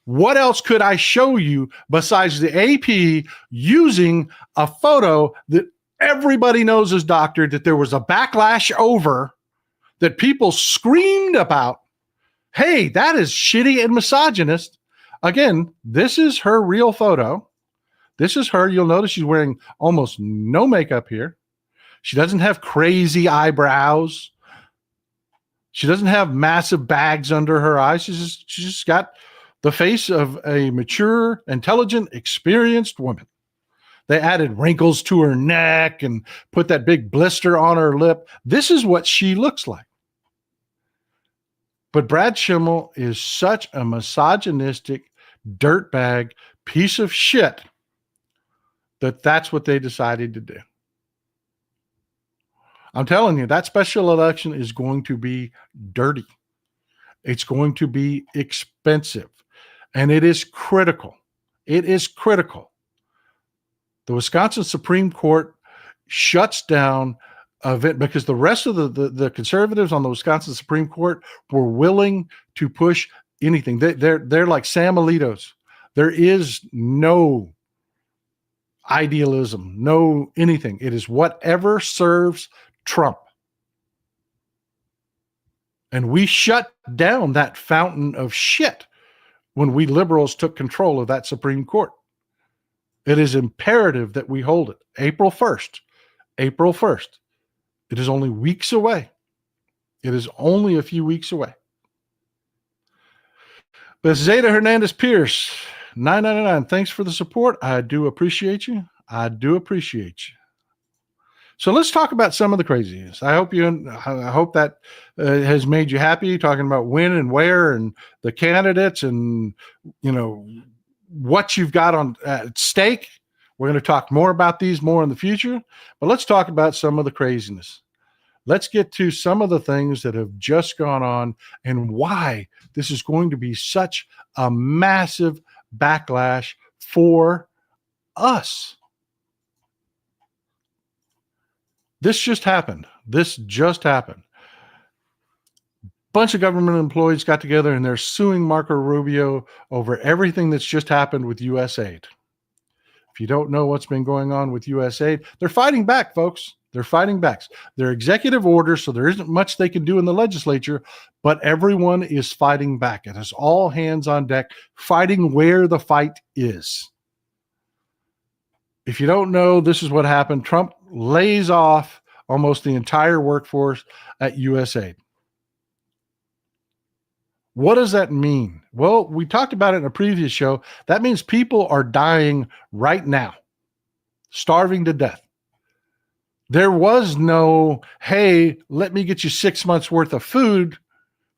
what else could I show you besides the AP using a photo that everybody knows is doctored, that there was a backlash over, that people screamed about? Hey, that is shitty and misogynist. Again, this is her real photo. This is her. You'll notice she's wearing almost no makeup here. She doesn't have crazy eyebrows. She doesn't have massive bags under her eyes. She's just got the face of a mature, intelligent, experienced woman. They added wrinkles to her neck and put that big blister on her lip. This is what she looks like. But Brad Schimmel is such a misogynistic dirtbag piece of shit that that's what they decided to do. I'm telling you, that special election is going to be dirty. It's going to be expensive. And it is critical. It is critical. The Wisconsin Supreme Court shuts down event because the rest of the conservatives on the Wisconsin Supreme Court were willing to push anything. They're like Sam Alito's. There is no idealism, no anything. It is whatever serves Trump. And we shut down that fountain of shit when we liberals took control of that Supreme Court. It is imperative that we hold it. April 1st. April 1st. It is only weeks away. It is only a few weeks away. But Zeta Hernandez Pierce, $9.99. Thanks for the support. I do appreciate you. I do appreciate you. So let's talk about some of the craziness. I hope that has made you happy, talking about when and where and the candidates and, what you've got on at stake, We're going to talk more about these more in the future, but let's talk about some of the craziness. Let's get to some of the things that have just gone on and why this is going to be such a massive backlash for us. This just happened. Bunch of government employees got together and they're suing Marco Rubio over everything that's just happened with USAID. If you don't know what's been going on with USAID, they're fighting back, folks. They're fighting back. They're executive orders, so there isn't much they can do in the legislature, but everyone is fighting back. It is all hands on deck, fighting where the fight is. If you don't know, this is what happened. Trump lays off almost the entire workforce at USAID. What does that mean? Well, we talked about it in a previous show. That means people are dying right now, starving to death. There was no, hey, let me get you 6 months worth of food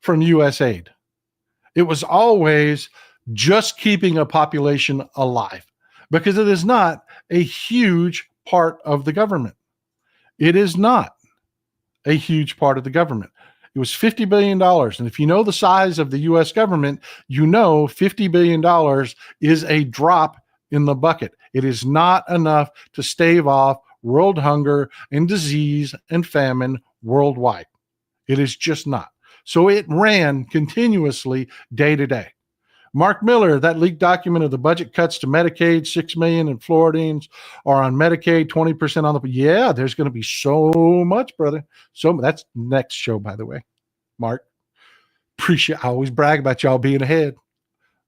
from USAID. It was always just keeping a population alive because it is not a huge part of the government. It is not a huge part of the government. It was $50 billion. And if you know the size of the U.S. government, you know $50 billion is a drop in the bucket. It is not enough to stave off world hunger and disease and famine worldwide. It is just not. So it ran continuously day to day. Mark Miller, that leaked document of the budget cuts to Medicaid, 6 million in Floridians are on Medicaid, 20% on the, yeah, there's going to be so much, brother. So that's next show, by the way. Mark, appreciate, I always brag about y'all being ahead,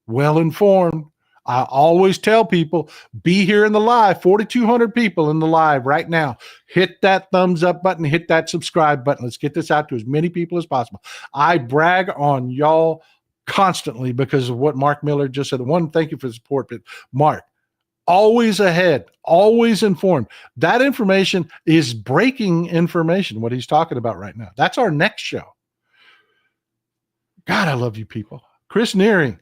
well informed. I always tell people, be here in the live, 4,200 people in the live right now. Hit that thumbs up button, hit that subscribe button. Let's get this out to as many people as possible. I brag on y'all constantly because of what Mark Miller just said. One, thank you for the support, but Mark, always ahead, always informed. That information is breaking information, what he's talking about right now. That's our next show. God, I love you people. Chris Nearing,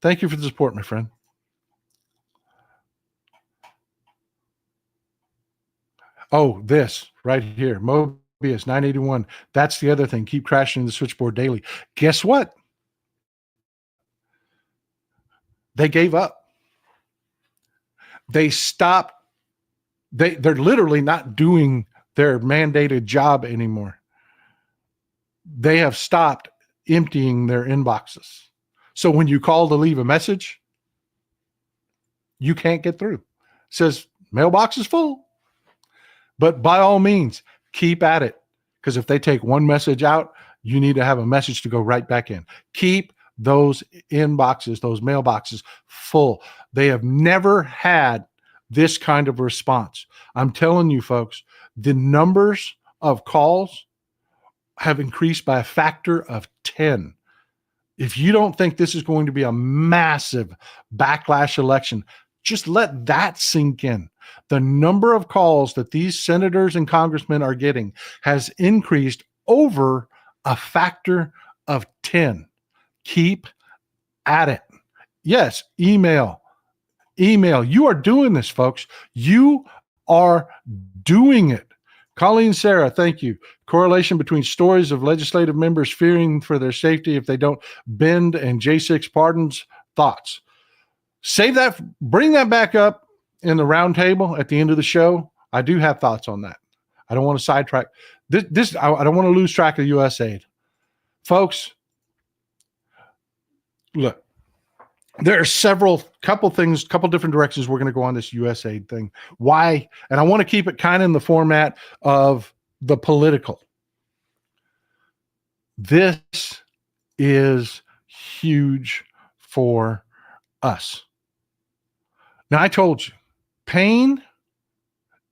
thank you for the support, my friend. Oh, this right here, Mobius 981. That's the other thing. Keep crashing the switchboard daily. Guess what? They gave up. They stopped. They're literally not doing their mandated job anymore. They have stopped emptying their inboxes. So when you call to leave a message, you can't get through. It says mailbox is full. But by all means, keep at it. Because if they take one message out, you need to have a message to go right back in. Keep those inboxes, those mailboxes full. They have never had this kind of response. I'm telling you, folks, the numbers of calls have increased by a factor of 10. If you don't think this is going to be a massive backlash election, just let that sink in. The number of calls that these senators and congressmen are getting has increased over a factor of 10. Keep at it. Yes, email. You are doing this, folks. You are doing it. Colleen Sarah, thank you. Correlation between stories of legislative members fearing for their safety if they don't bend and J6 pardons. Thoughts? Save that. Bring that back up in the round table at the end of the show. I do have thoughts on that. I don't want to sidetrack. I don't want to lose track of USAID. Folks, look, there are couple different directions we're going to go on this USAID thing. Why? And I want to keep it kind of in the format of the political. This is huge for us. Now, I told you, pain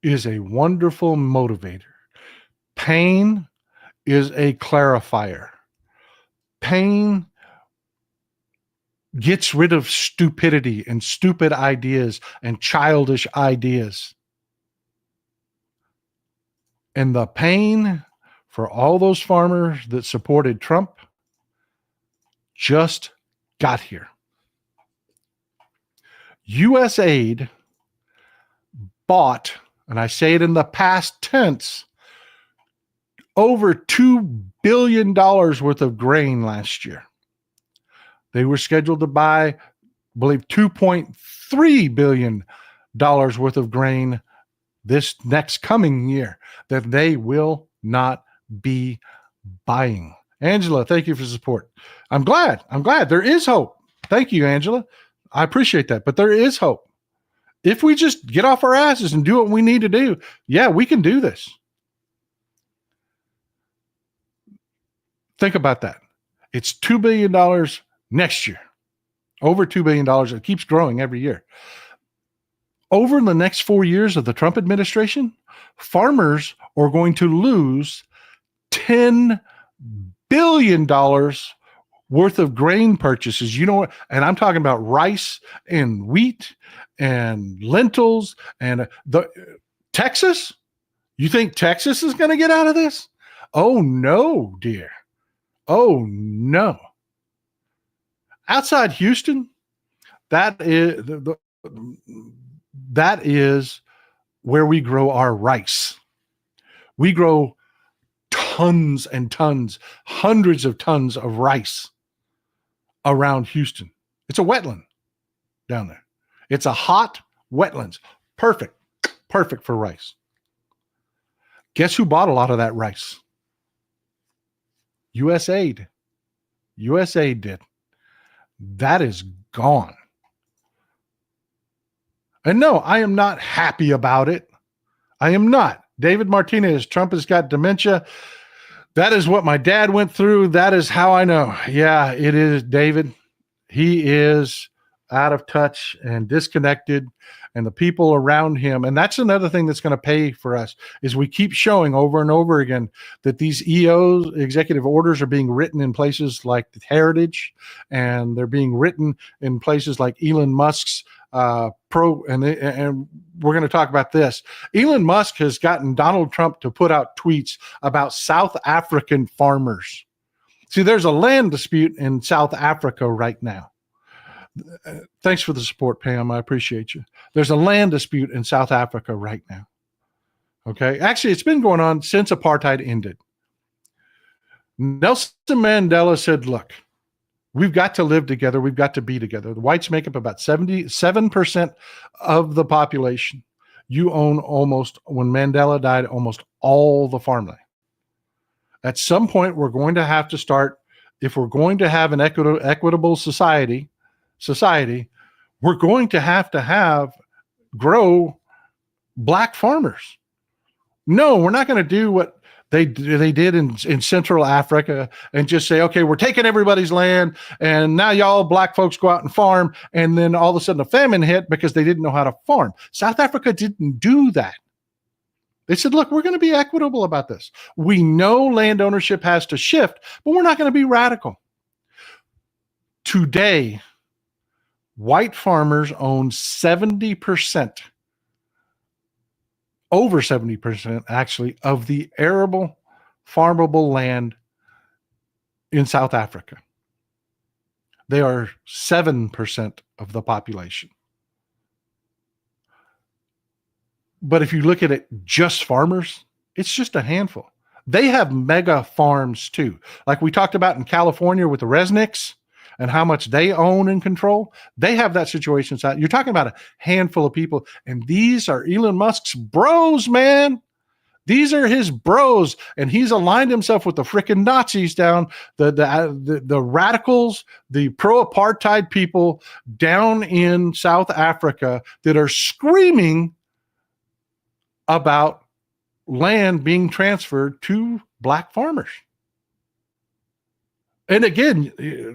is a wonderful motivator. Pain is a clarifier. Pain gets rid of stupidity and stupid ideas and childish ideas. And the pain for all those farmers that supported Trump just got here. USAID bought, and I say it in the past tense, over $2 billion worth of grain last year. They were scheduled to buy, I believe, $2.3 billion worth of grain this next coming year that they will not be buying. Angela, thank you for support. I'm glad. There is hope. Thank you, Angela. I appreciate that. But there is hope. If we just get off our asses and do what we need to do, yeah, we can do this. Think about that. It's $2 billion next year. Over $2 billion. It keeps growing every year. Over the next 4 years of the Trump administration, farmers are going to lose $10 billion worth of grain purchases. You know what? And I'm talking about rice and wheat and lentils and Texas. You think Texas is going to get out of this? Oh, no, dear. Oh, no. Outside Houston, that is where we grow our rice. We grow tons and tons, hundreds of tons of rice around Houston. It's a wetland down there. It's a hot wetlands. Perfect for rice. Guess who bought a lot of that rice? USAID. USAID did. That is gone. And no, I am not happy about it. I am not. David Martinez, Trump has got dementia. That is what my dad went through. That is how I know. Yeah, it is, David. He is out of touch and disconnected, and the people around him. And that's another thing that's going to pay for us is we keep showing over and over again that these EOs, executive orders, are being written in places like Heritage, and they're being written in places like Elon Musk's and we're going to talk about this. Elon Musk has gotten Donald Trump to put out tweets about South African farmers. See, there's a land dispute in South Africa right now. Thanks for the support, Pam. I appreciate you. There's a land dispute in South Africa right now. Okay. Actually, it's been going on since apartheid ended. Nelson Mandela said, look, we've got to live together. We've got to be together. The whites make up about 77% of the population. You own almost, when Mandela died, almost all the farmland. At some point, we're going to have to start, if we're going to have an equitable society, we're going to have grow black farmers. No, we're not going to do what they did in Central Africa and just say, okay, we're taking everybody's land, and now y'all black folks go out and farm, and then all of a sudden a famine hit because they didn't know how to farm. South Africa didn't do that. They said, look, we're going to be equitable about this. We know land ownership has to shift, but we're not going to be radical. Today, white farmers own 70%, over 70% actually, of the arable farmable land in South Africa. They are 7% of the population. But if you look at it, just farmers, it's just a handful. They have mega farms too. Like we talked about in California with the Resnicks and how much they own and control. They have that situation. You're talking about a handful of people. And these are Elon Musk's bros, man. These are his bros. And he's aligned himself with the freaking Nazis down, the radicals, the pro-apartheid people down in South Africa that are screaming about land being transferred to black farmers. And again,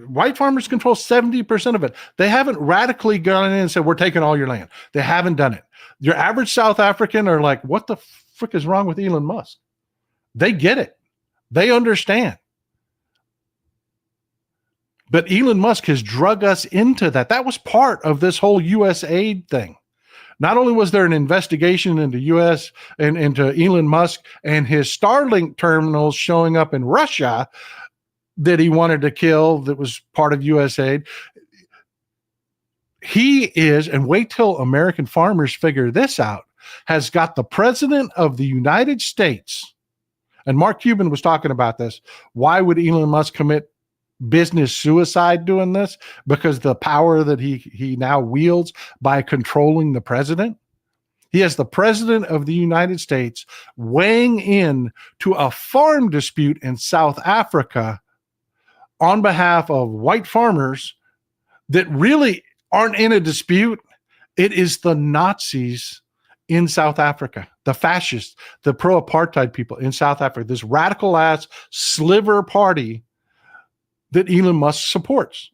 white farmers control 70% of it. They haven't radically gone in and said, we're taking all your land. They haven't done it. Your average South African are like, what the frick is wrong with Elon Musk? They get it. They understand. But Elon Musk has drug us into that. That was part of this whole USAID thing. Not only was there an investigation into U.S. and into Elon Musk and his Starlink terminals showing up in Russia that he wanted to kill, that was part of USAID. He is, and wait till American farmers figure this out, has got the president of the United States, and Mark Cuban was talking about this. Why would Elon Musk commit business suicide doing this? Because the power that he now wields by controlling the president. He has the president of the United States weighing in to a farm dispute in South Africa on behalf of white farmers that really aren't in a dispute. It is the Nazis in South Africa, the fascists, the pro-apartheid people in South Africa, this radical ass sliver party that Elon Musk supports,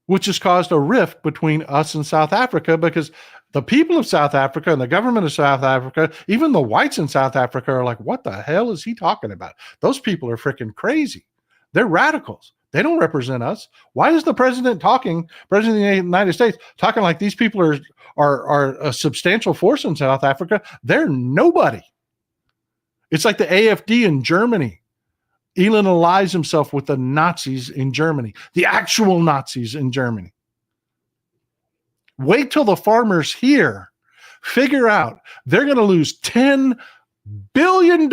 which has caused a rift between us and South Africa, because the people of South Africa and the government of South Africa, even the whites in South Africa, are like, what the hell is he talking about? Those people are freaking crazy. They're radicals. They don't represent us. Why is the president of the United States, talking like these people are a substantial force in South Africa? They're nobody. It's like the AfD in Germany. Elon allies himself with the Nazis in Germany, the actual Nazis in Germany. Wait till the farmers here figure out they're going to lose $10 billion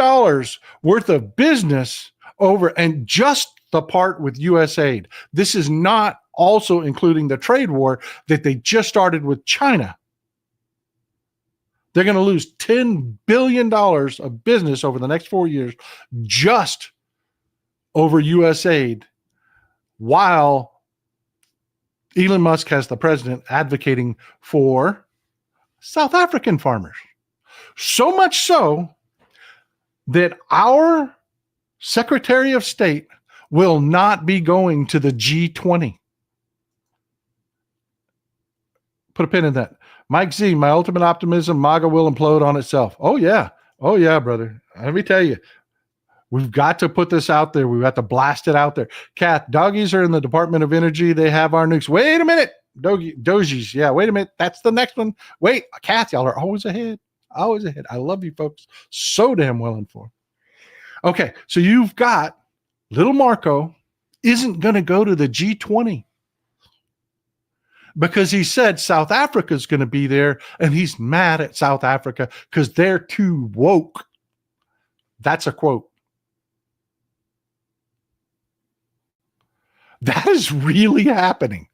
worth of business over, and just the part with USAID. This is not also including the trade war that they just started with China. They're going to lose $10 billion of business over the next 4 years just over USAID, while Elon Musk has the president advocating for South African farmers. So much so that our Secretary of State will not be going to the G20. Put a pin in that. Mike Z, my ultimate optimism, MAGA will implode on itself. Oh, yeah. Oh, yeah, brother. Let me tell you. We've got to put this out there. We've got to blast it out there. Kath, doggies are in the Department of Energy. They have our nukes. Wait a minute. Dogies. Yeah, wait a minute. That's the next one. Wait, Kath, y'all are always ahead. Always ahead. I love you folks. So damn well informed. Okay, so you've got little Marco isn't going to go to the G20 because he said South Africa's going to be there, and he's mad at South Africa because they're too woke. That's a quote. That is really happening.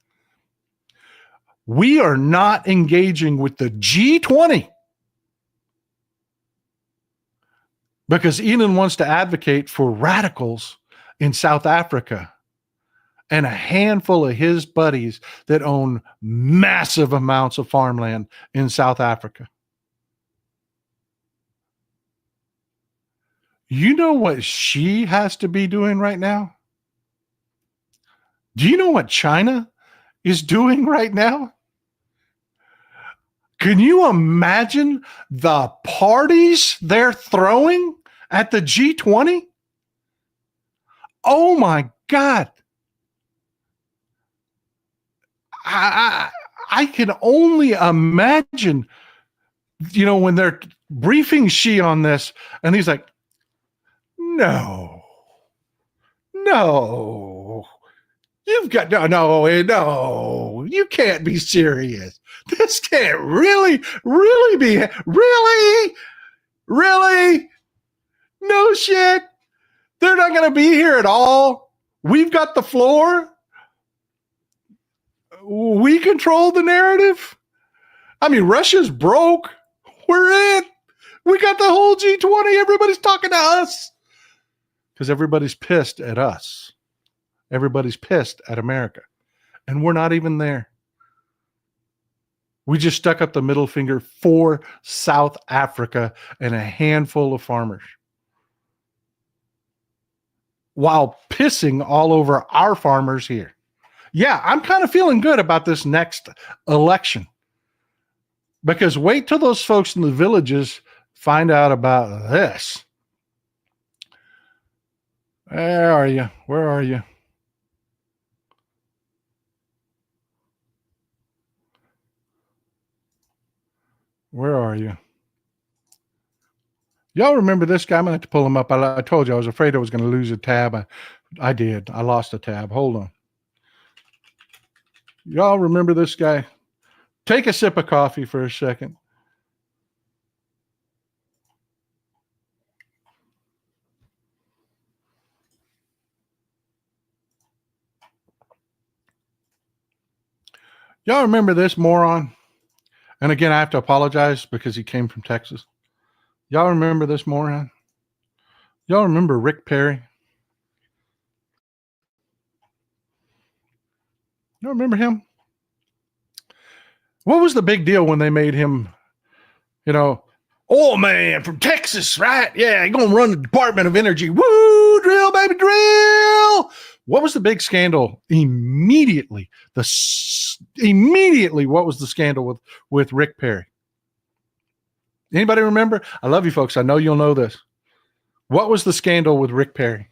We are not engaging with the G20 because Elon wants to advocate for radicals in South Africa and a handful of his buddies that own massive amounts of farmland in South Africa. You know what she has to be doing right now? Do you know what China is doing right now? Can you imagine the parties they're throwing at the G20? Oh my God. I can only imagine, when they're briefing Xi on this, and he's like, no, you've got, no, you can't be serious. This can't really be, really? No shit. They're not going to be here at all. We've got the floor. We control the narrative. I mean, Russia's broke. We're in. We got the whole G20. Everybody's talking to us because everybody's pissed at us. Everybody's pissed at America. And we're not even there. We just stuck up the middle finger for South Africa and a handful of farmers, while pissing all over our farmers here. Yeah, I'm kind of feeling good about this next election, because wait till those folks in the villages find out about this. Where are you? Where are you? Where are you? Y'all remember this guy? I'm going to have to pull him up. I told you I was afraid I was going to lose a tab. I did. I lost a tab. Hold on. Y'all remember this guy? Take a sip of coffee for a second. Y'all remember this moron? And again, I have to apologize because he came from Texas. Y'all remember this moron? Y'all remember Rick Perry? You remember him? What was the big deal when they made him, oil man from Texas, right? Yeah, you're going to run the Department of Energy. Woo, drill, baby, drill. What was the big scandal immediately? What was the scandal with Rick Perry? Anybody remember? I love you folks. I know you'll know this. What was the scandal with Rick Perry?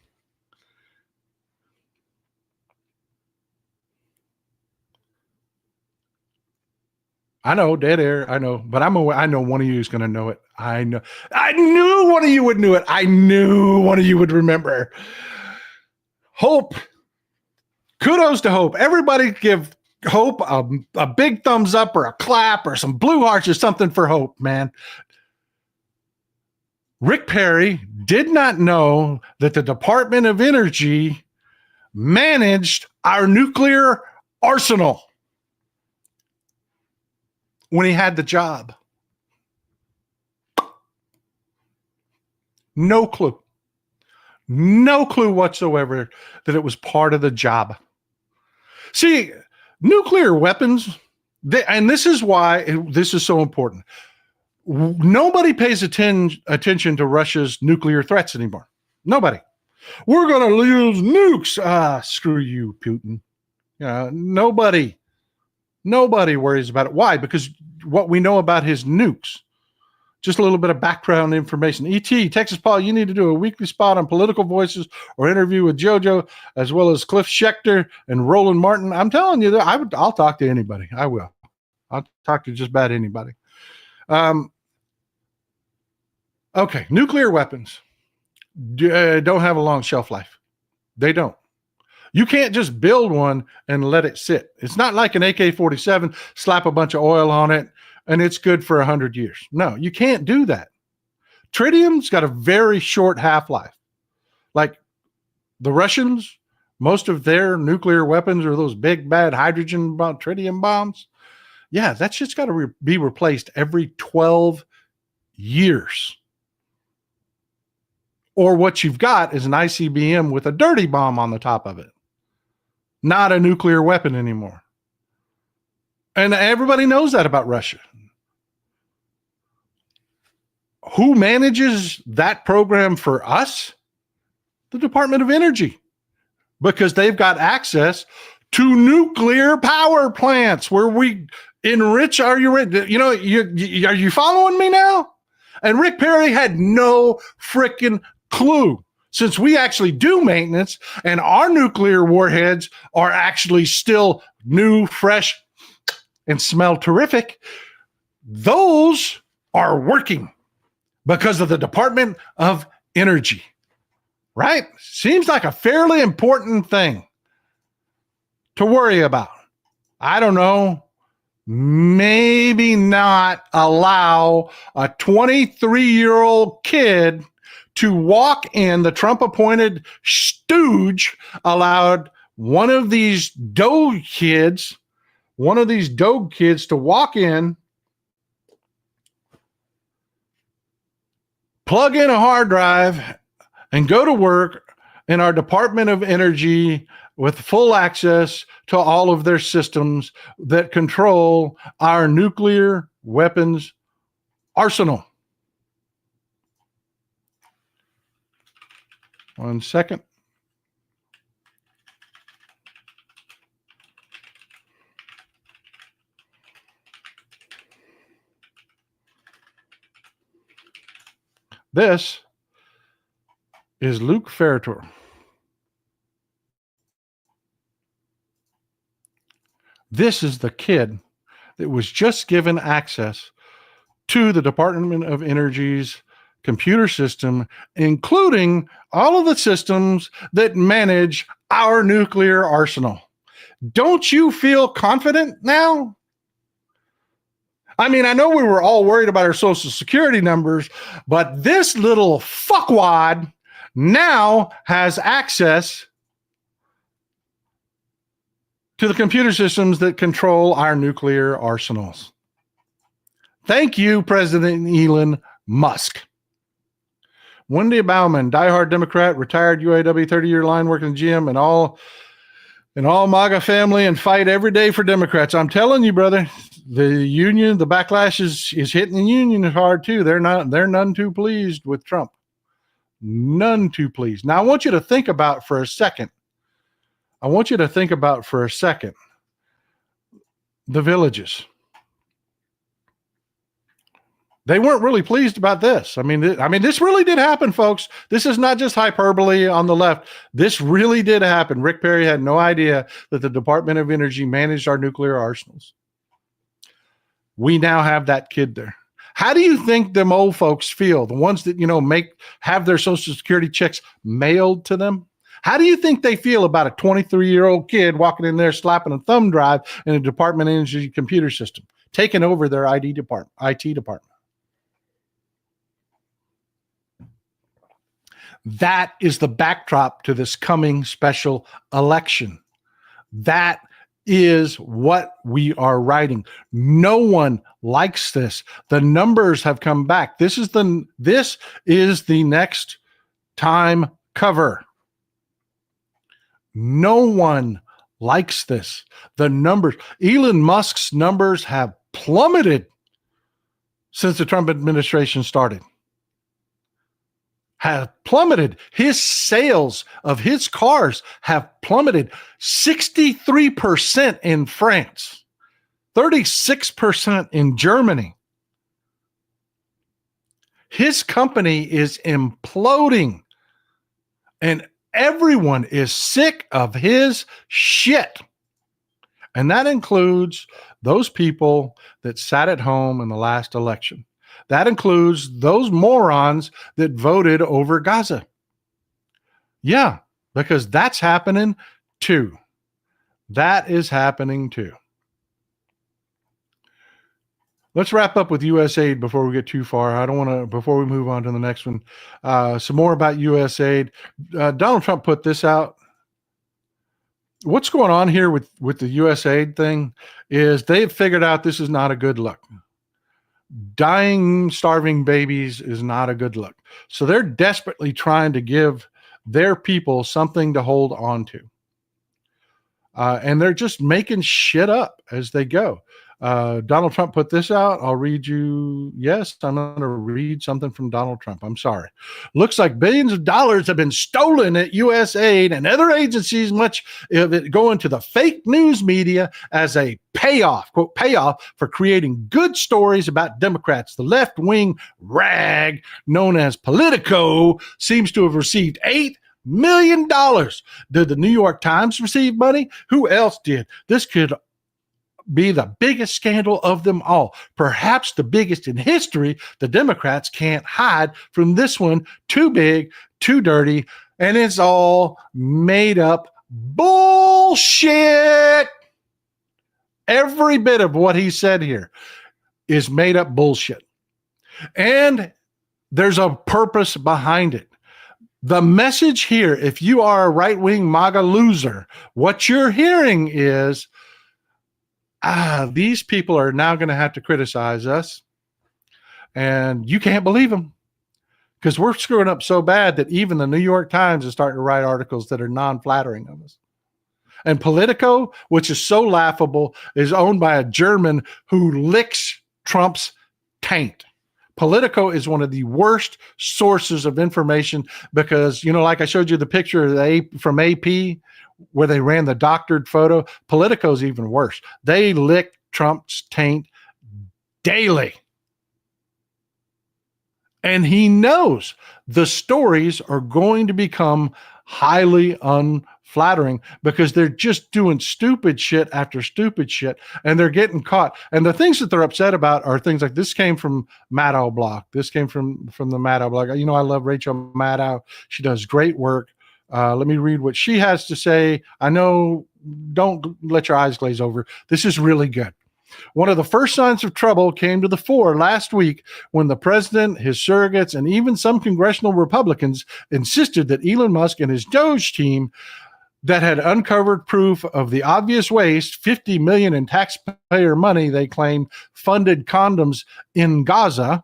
I know, dead air. I know, but I know one of you is going to know it. I know. I knew one of you would know it. I knew one of you would remember. Hope. Kudos to Hope. Everybody give Hope a big thumbs up or a clap or some blue hearts or something for Hope, man. Rick Perry did not know that the Department of Energy managed our nuclear arsenal when he had the job. No clue. No clue whatsoever that it was part of the job. See, nuclear weapons, and this is why this is so important. Nobody pays attention to Russia's nuclear threats anymore. Nobody. We're going to use nukes. Screw you, Putin. Nobody worries about it. Why? Because what we know about his nukes, just a little bit of background information. E.T., Texas Paul, you need to do a weekly spot on political voices or interview with JoJo, as well as Cliff Schechter and Roland Martin. I'm telling you, I'll talk to anybody. I will. I'll talk to just about anybody. Okay, nuclear weapons don't have a long shelf life. They don't. You can't just build one and let it sit. It's not like an AK-47, slap a bunch of oil on it, and it's good for 100 years. No, you can't do that. Tritium's got a very short half-life. Like the Russians, most of their nuclear weapons are those big, bad hydrogen tritium bombs. Yeah, that's just got to be replaced every 12 years. Or what you've got is an ICBM with a dirty bomb on the top of it. Not a nuclear weapon anymore. And everybody knows that about Russia. Who manages that program for us? The Department of Energy. Because they've got access to nuclear power plants where we enrich our uranium. Are you following me now? And Rick Perry had no freaking clue, since we actually do maintenance and our nuclear warheads are actually still new, fresh, and smell terrific. Those are working because of the Department of Energy, right? Seems like a fairly important thing to worry about. I don't know. Maybe not allow a 23-year-old kid to walk in. The Trump-appointed stooge allowed one of these doge kids to walk in, plug in a hard drive, and go to work in our Department of Energy with full access to all of their systems that control our nuclear weapons arsenal. One second. This is Luke Ferretor. This is the kid that was just given access to the Department of Energy's computer system, including all of the systems that manage our nuclear arsenal. Don't you feel confident now? I mean, I know we were all worried about our Social Security numbers, but this little fuckwad now has access to the computer systems that control our nuclear arsenals. Thank you, President Elon Musk. Wendy Bauman, diehard Democrat, retired UAW 30-year line working in the gym, and all MAGA family, and fight every day for Democrats. I'm telling you, brother, the union, the backlash is hitting the union hard too. They're none too pleased with Trump. None too pleased. Now I want you to think about for a second. The villages. They weren't really pleased about this. I mean, this really did happen, folks. This is not just hyperbole on the left. This really did happen. Rick Perry had no idea that the Department of Energy managed our nuclear arsenals. We now have that kid there. How do you think them old folks feel? The ones that, have their Social Security checks mailed to them? How do you think they feel about a 23-year-old kid walking in there slapping a thumb drive in a Department of Energy computer system, taking over their IT department? That is the backdrop to this coming special election. That is what we are writing. No one likes this. The numbers have come back. This is the next time cover. No one likes this. The numbers, Elon Musk's numbers have plummeted since the Trump administration started. Have plummeted. His sales of his cars have plummeted 63% in France, 36% in Germany. His company is imploding, and everyone is sick of his shit. And that includes those people that sat at home in the last election. That includes those morons that voted over Gaza. Yeah, because that's happening too. That is happening too. Let's wrap up with USAID before we get too far. Before we move on to the next one, some more about USAID. Donald Trump put this out. What's going on here with the USAID thing is they've figured out this is not a good look. Dying, starving babies is not a good look. So they're desperately trying to give their people something to hold on to. And they're just making shit up as they go. Donald Trump put this out. I'll read you. Yes, I'm going to read something from Donald Trump. I'm sorry. Looks like billions of dollars have been stolen at USAID and other agencies, much of it going to the fake news media as a payoff, quote, payoff for creating good stories about Democrats. The left-wing rag known as Politico seems to have received $8 million. Did the New York Times receive money? Who else did? This could be the biggest scandal of them all, perhaps the biggest in history. The Democrats can't hide from this one. Too big, too dirty, and it's all made up bullshit. Every bit of what he said here is made up bullshit, and there's a purpose behind it. The message here, if you are a right-wing MAGA loser, what you're hearing is, these people are now going to have to criticize us, and you can't believe them because we're screwing up so bad that even the New York Times is starting to write articles that are non-flattering of us. And Politico, which is so laughable, is owned by a German who licks Trump's taint. Politico is one of the worst sources of information because, like I showed you the picture from AP where they ran the doctored photo. Politico's even worse. They lick Trump's taint daily. And he knows the stories are going to become highly unflattering because they're just doing stupid shit after stupid shit, and they're getting caught. And the things that they're upset about are things like this came from Maddow Block. This came from the Maddow Block. I love Rachel Maddow. She does great work. Let me read what she has to say. I know, don't let your eyes glaze over. This is really good. One of the first signs of trouble came to the fore last week when the president, his surrogates, and even some congressional Republicans insisted that Elon Musk and his Doge team that had uncovered proof of the obvious waste, $50 million in taxpayer money they claimed funded condoms in Gaza.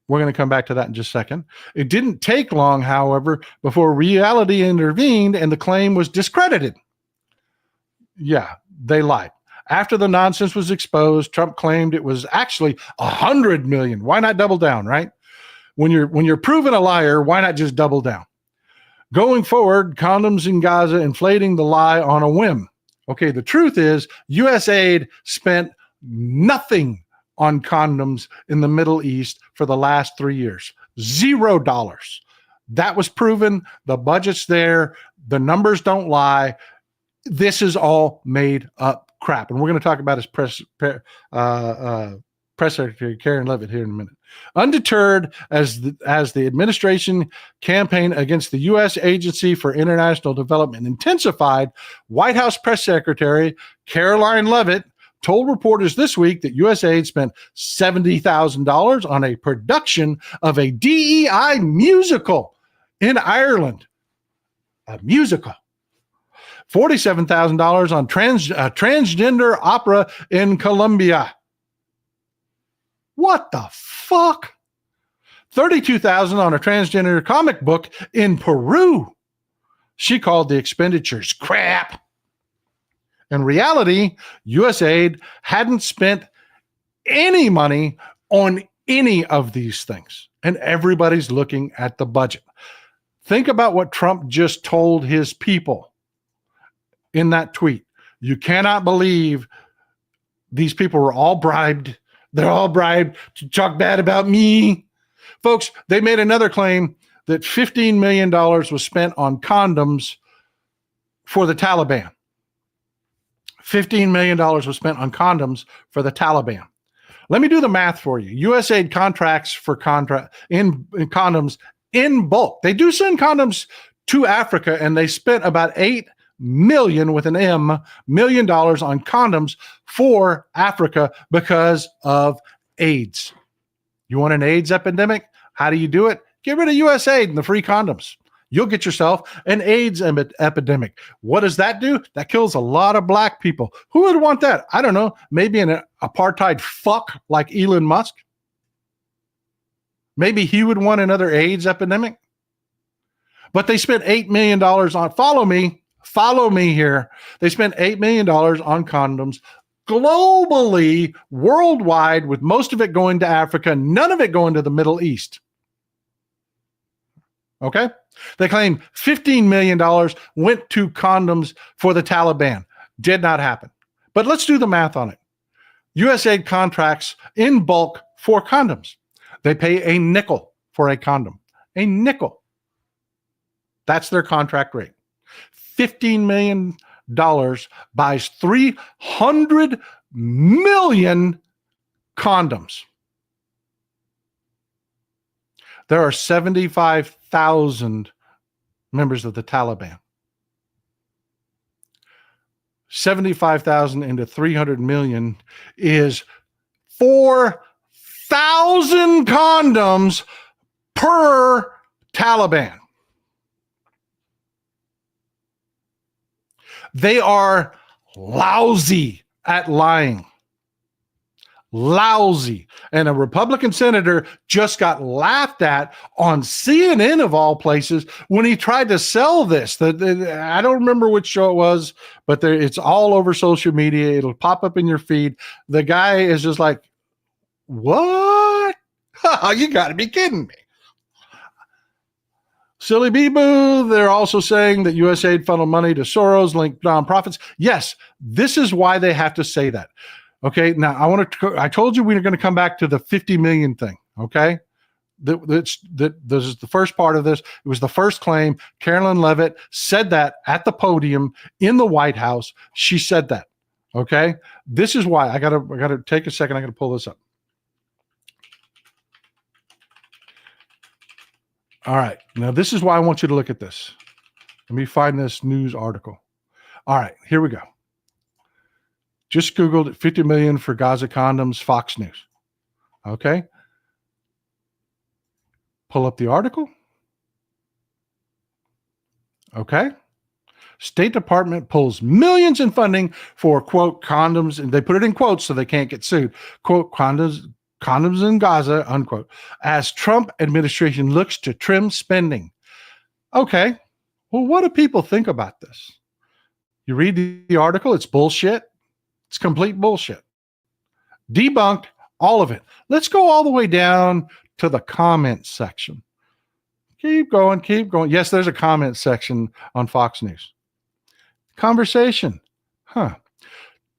We're going to come back to that in just a second. It didn't take long, however, before reality intervened and the claim was discredited. Yeah, they lied. After the nonsense was exposed, Trump claimed it was actually $100 million. Why not double down, right? When you're proven a liar, why not just double down? Going forward, condoms in Gaza inflating the lie on a whim. Okay, the truth is USAID spent nothing on condoms in the Middle East for the last 3 years. $0. That was proven. The budget's there. The numbers don't lie. This is all made up crap. And we're going to talk about his press secretary, Karen Levitt, here in a minute. Undeterred as the administration campaign against the U.S. Agency for International Development intensified, White House press secretary Caroline Levitt told reporters this week that USAID spent $70,000 on a production of a DEI musical in Ireland. A musical. $47,000 on transgender opera in Colombia. What the fuck? $32,000 on a transgender comic book in Peru. She called the expenditures crap. In reality, USAID hadn't spent any money on any of these things, and everybody's looking at the budget. Think about what Trump just told his people in that tweet. You cannot believe these people were all bribed. They're all bribed to talk bad about me. Folks, they made another claim that $15 million was spent on condoms for the Taliban. $15 million was spent on condoms for the Taliban. Let me do the math for you. USAID contracts for in condoms in bulk. They do send condoms to Africa, and they spent about $8 million with an M million dollars on condoms for Africa because of AIDS. You want an AIDS epidemic? How do you do it? Get rid of USAID and the free condoms. You'll get yourself an AIDS epidemic. What does that do? That kills a lot of black people. Who would want that? I don't know. Maybe an apartheid fuck like Elon Musk. Maybe he would want another AIDS epidemic. But they spent $8 million on, follow me here. They spent $8 million on condoms globally, worldwide, with most of it going to Africa, none of it going to the Middle East. Okay? They claim $15 million went to condoms for the Taliban. Did not happen. But let's do the math on it. USAID contracts in bulk for condoms. They pay a nickel for a condom. A nickel. That's their contract rate. $15 million buys 300 million condoms. There are 75,000 members of the Taliban. 75,000 into 300 million is 4,000 condoms per Taliban. They are lousy at lying. Lousy. And a Republican senator just got laughed at on CNN of all places when he tried to sell this. I don't remember which show it was, but it's all over social media. It'll pop up in your feed. The guy is just like, what? You got to be kidding me. Silly bee-boo. They're also saying that USAID funneled money to Soros-linked nonprofits. Yes, this is why they have to say that. Okay, now I told you we were going to come back to the 50 million thing. Okay, this is the first part of this. It was the first claim. Caroline Levitt said that at the podium in the White House. She said that. Okay, this is why I gotta take a second. I gotta pull this up. All right, now this is why I want you to look at this. Let me find this news article. All right, here we go. Just Googled it, 50 million for Gaza condoms, Fox News. Okay. Pull up the article. Okay. State Department pulls millions in funding for, quote, condoms, and they put it in quotes so they can't get sued, quote, condoms in Gaza, unquote, as Trump administration looks to trim spending. Okay. Well, what do people think about this? You read the article, it's bullshit. It's complete bullshit. Debunked, all of it. Let's go all the way down to the comment section. Keep going, keep going. Yes, there's a comment section on Fox News. Conversation.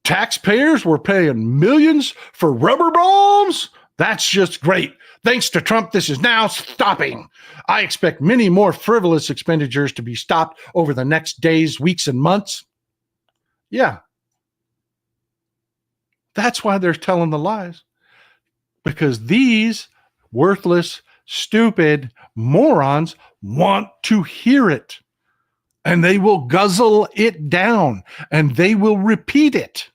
Taxpayers were paying millions for rubber bombs? That's just great. Thanks to Trump, this is now stopping. I expect many more frivolous expenditures to be stopped over the next days, weeks, and months. Yeah. That's why they're telling the lies. Because these worthless, stupid morons want to hear it. And they will guzzle it down. And they will repeat it.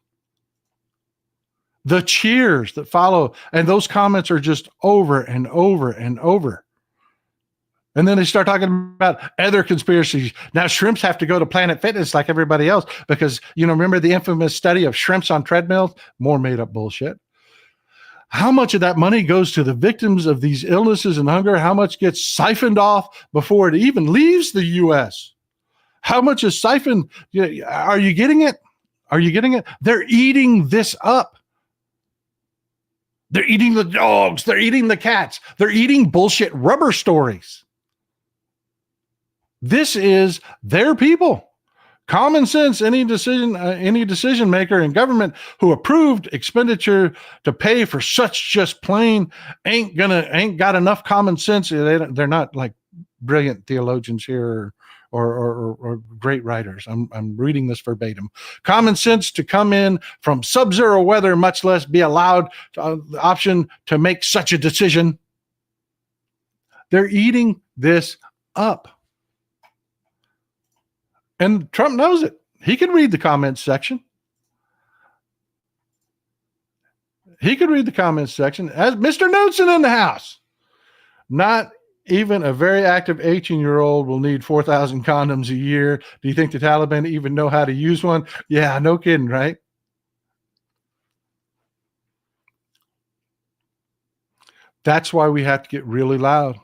The cheers that follow. And those comments are just over and over and over. And then they start talking about other conspiracies. Now shrimps have to go to Planet Fitness like everybody else because, remember the infamous study of shrimps on treadmills? More made up bullshit. How much of that money goes to the victims of these illnesses and hunger? How much gets siphoned off before it even leaves the U.S.? How much is siphoned? Are you getting it? Are you getting it? They're eating this up. They're eating the dogs. They're eating the cats. They're eating bullshit rubber stories. This is their people. Common sense, any decision maker in government who approved expenditure to pay for such just plain ain't got enough common sense. They're not like brilliant theologians here or great writers. I'm reading this verbatim. Common sense to come in from sub-zero weather, much less be allowed the option to make such a decision. They're eating this up. And Trump knows it. He can read the comments section. He could read the comments section. As Mr. Knudsen in the house. Not even a very active 18-year-old will need 4,000 condoms a year. Do you think the Taliban even know how to use one? Yeah, no kidding, right? That's why we have to get really loud.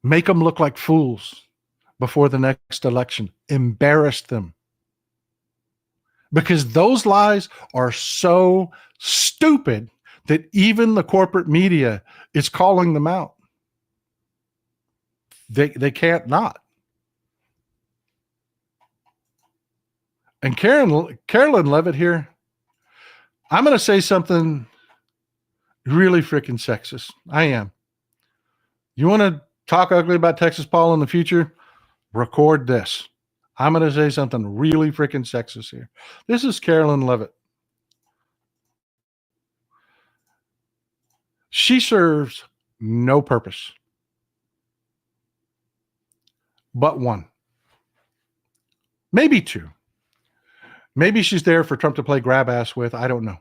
Make them look like fools before the next election. Embarrass them. Because those lies are so stupid that even the corporate media is calling them out. They can't not. And Carolyn Levitt here, I'm going to say something really freaking sexist. I am. You want to talk ugly about Texas Paul in the future? Record this. I'm going to say something really freaking sexist here. This is Carolyn Levitt. She serves no purpose but one. Maybe two. Maybe she's there for Trump to play grab ass with. I don't know.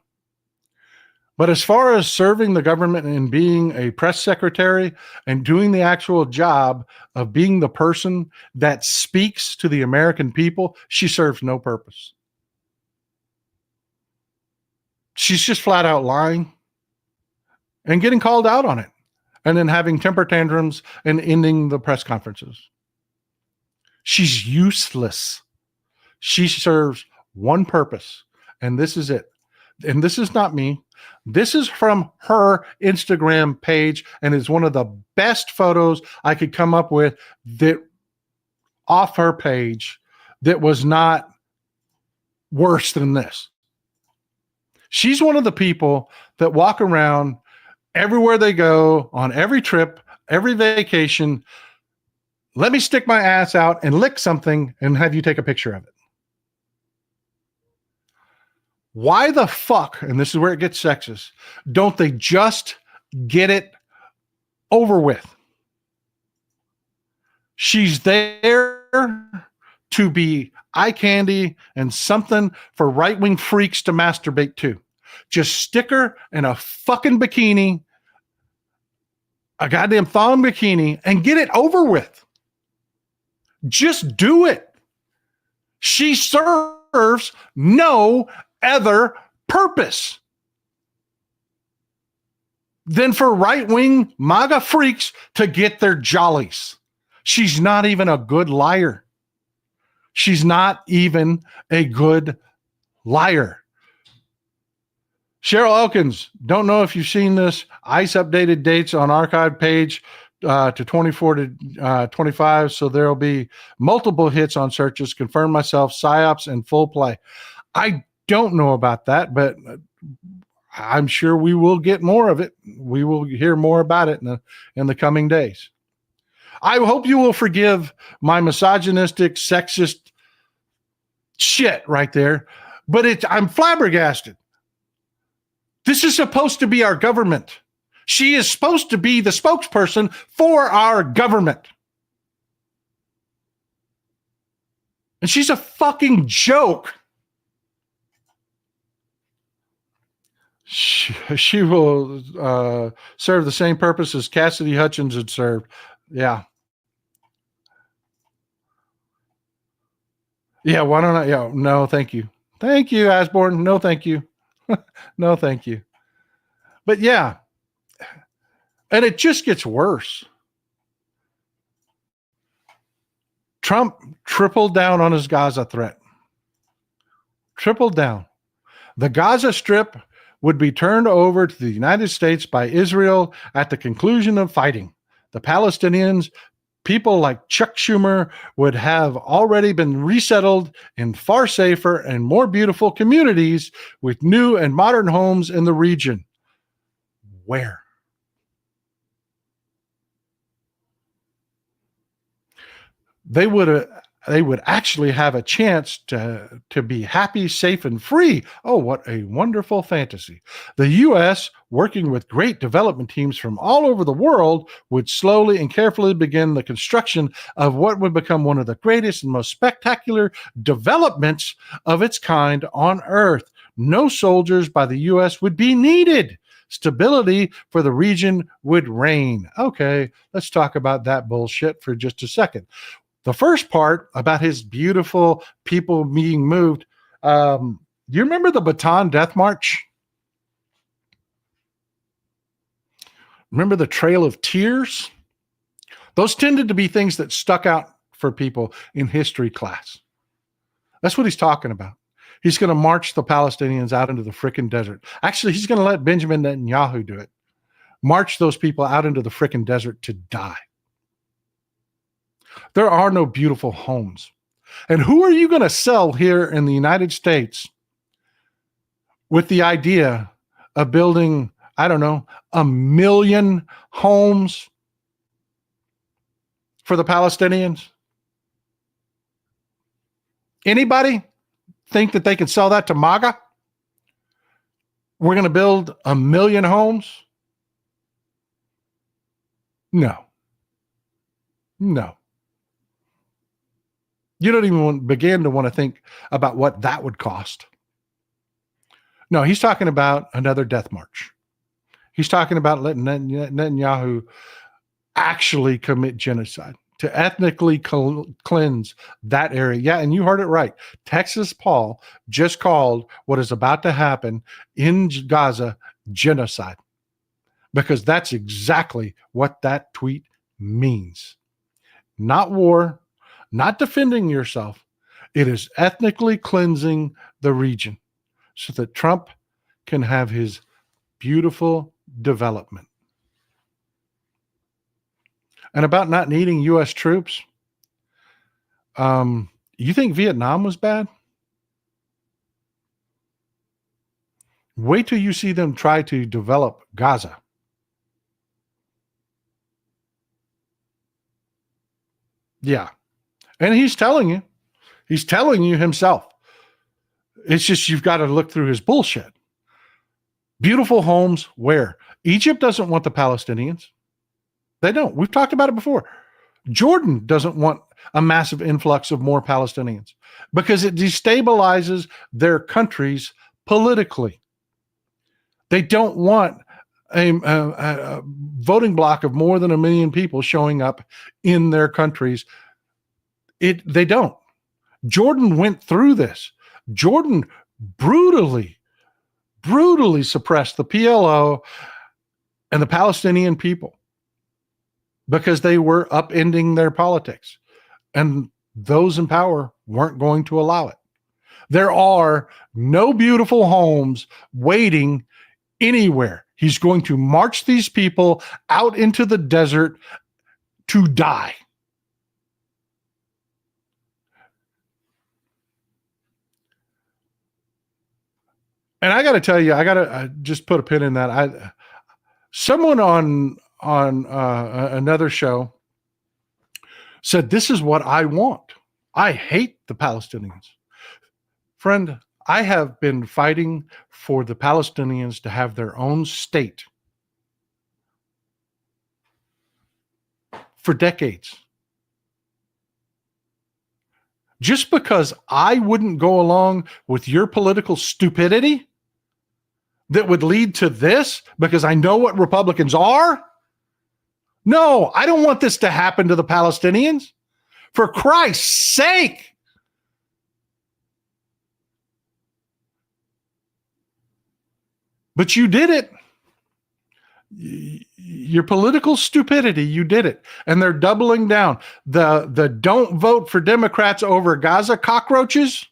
But as far as serving the government and being a press secretary and doing the actual job of being the person that speaks to the American people, she serves no purpose. She's just flat out lying and getting called out on it and then having temper tantrums and ending the press conferences. She's useless. She serves one purpose, and this is it. And this is not me. This is from her Instagram page, and it's one of the best photos I could come up with that off her page that was not worse than this. She's one of the people that walk around everywhere they go, on every trip, every vacation. Let me stick my ass out and lick something and have you take a picture of it. Why the fuck, and this is where it gets sexist, don't they just get it over with? She's there to be eye candy and something for right-wing freaks to masturbate to. Just stick her in a fucking bikini, a goddamn thong bikini, and get it over with. Just do it. She serves no other purpose than for right-wing MAGA freaks to get their jollies. She's not even a good liar. She's not even a good liar. Cheryl Elkins, don't know if you've seen this. ICE updated dates on archive page to 24 to 25, so there will be multiple hits on searches. Confirm myself, psyops in full play. I don't know about that, but I'm sure we will get more of it. We will hear more about it in the coming days. I hope you will forgive my misogynistic, sexist shit right there, but I'm flabbergasted. This is supposed to be our government. She is supposed to be the spokesperson for our government. And she's a fucking joke. She will serve the same purpose as Cassidy Hutchins had served. Yeah. Yeah, why don't I? Yeah, no, thank you. Thank you, Asborn. No, thank you. No, thank you. But yeah, and it just gets worse. Trump tripled down on his Gaza threat. Tripled down. The Gaza Strip would be turned over to the United States by Israel at the conclusion of fighting. The Palestinians, people like Chuck Schumer, would have already been resettled in far safer and more beautiful communities with new and modern homes in the region. Where? They would actually have a chance to be happy, safe, and free. Oh, what a wonderful fantasy. The U.S., working with great development teams from all over the world, would slowly and carefully begin the construction of what would become one of the greatest and most spectacular developments of its kind on Earth. No soldiers by the U.S. would be needed. Stability for the region would reign. Okay, let's talk about that bullshit for just a second. The first part about his beautiful people being moved. Do you remember the Bataan Death March? Remember the Trail of Tears? Those tended to be things that stuck out for people in history class. That's what he's talking about. He's going to march the Palestinians out into the frickin' desert. Actually, he's going to let Benjamin Netanyahu do it. March those people out into the frickin' desert to die. There are no beautiful homes. And who are you going to sell here in the United States with the idea of building, I don't know, 1 million homes for the Palestinians? Anybody think that they can sell that to MAGA? We're going to build 1 million homes? No. You don't even begin to want to think about what that would cost. No, he's talking about another death march. He's talking about letting Netanyahu actually commit genocide, to ethnically cleanse that area. Yeah, and you heard it right. Texas Paul just called what is about to happen in Gaza genocide, because that's exactly what that tweet means. Not war, not defending yourself. It is ethnically cleansing the region so that Trump can have his beautiful development. And about not needing U.S. troops, you think Vietnam was bad? Wait till you see them try to develop Gaza. Yeah. And he's telling you himself. It's just, you've got to look through his bullshit. Beautiful homes where? Egypt doesn't want the Palestinians. They don't. We've talked about it before. Jordan doesn't want a massive influx of more Palestinians because it destabilizes their countries politically. They don't want a voting bloc of more than 1 million people showing up in their countries. They don't. Jordan went through this. Jordan brutally suppressed the PLO and the Palestinian people because they were upending their politics. And those in power weren't going to allow it. There are no beautiful homes waiting anywhere. He's going to march these people out into the desert to die. And I got to tell you, I just put a pin in that. Someone on another show said, this is what I want. I hate the Palestinians. Friend, I have been fighting for the Palestinians to have their own state for decades. Just because I wouldn't go along with your political stupidity that would lead to this, because I know what Republicans are. No, I don't want this to happen to the Palestinians. For Christ's sake. But you did it. Your political stupidity, you did it. And they're doubling down. The don't vote for Democrats over Gaza cockroaches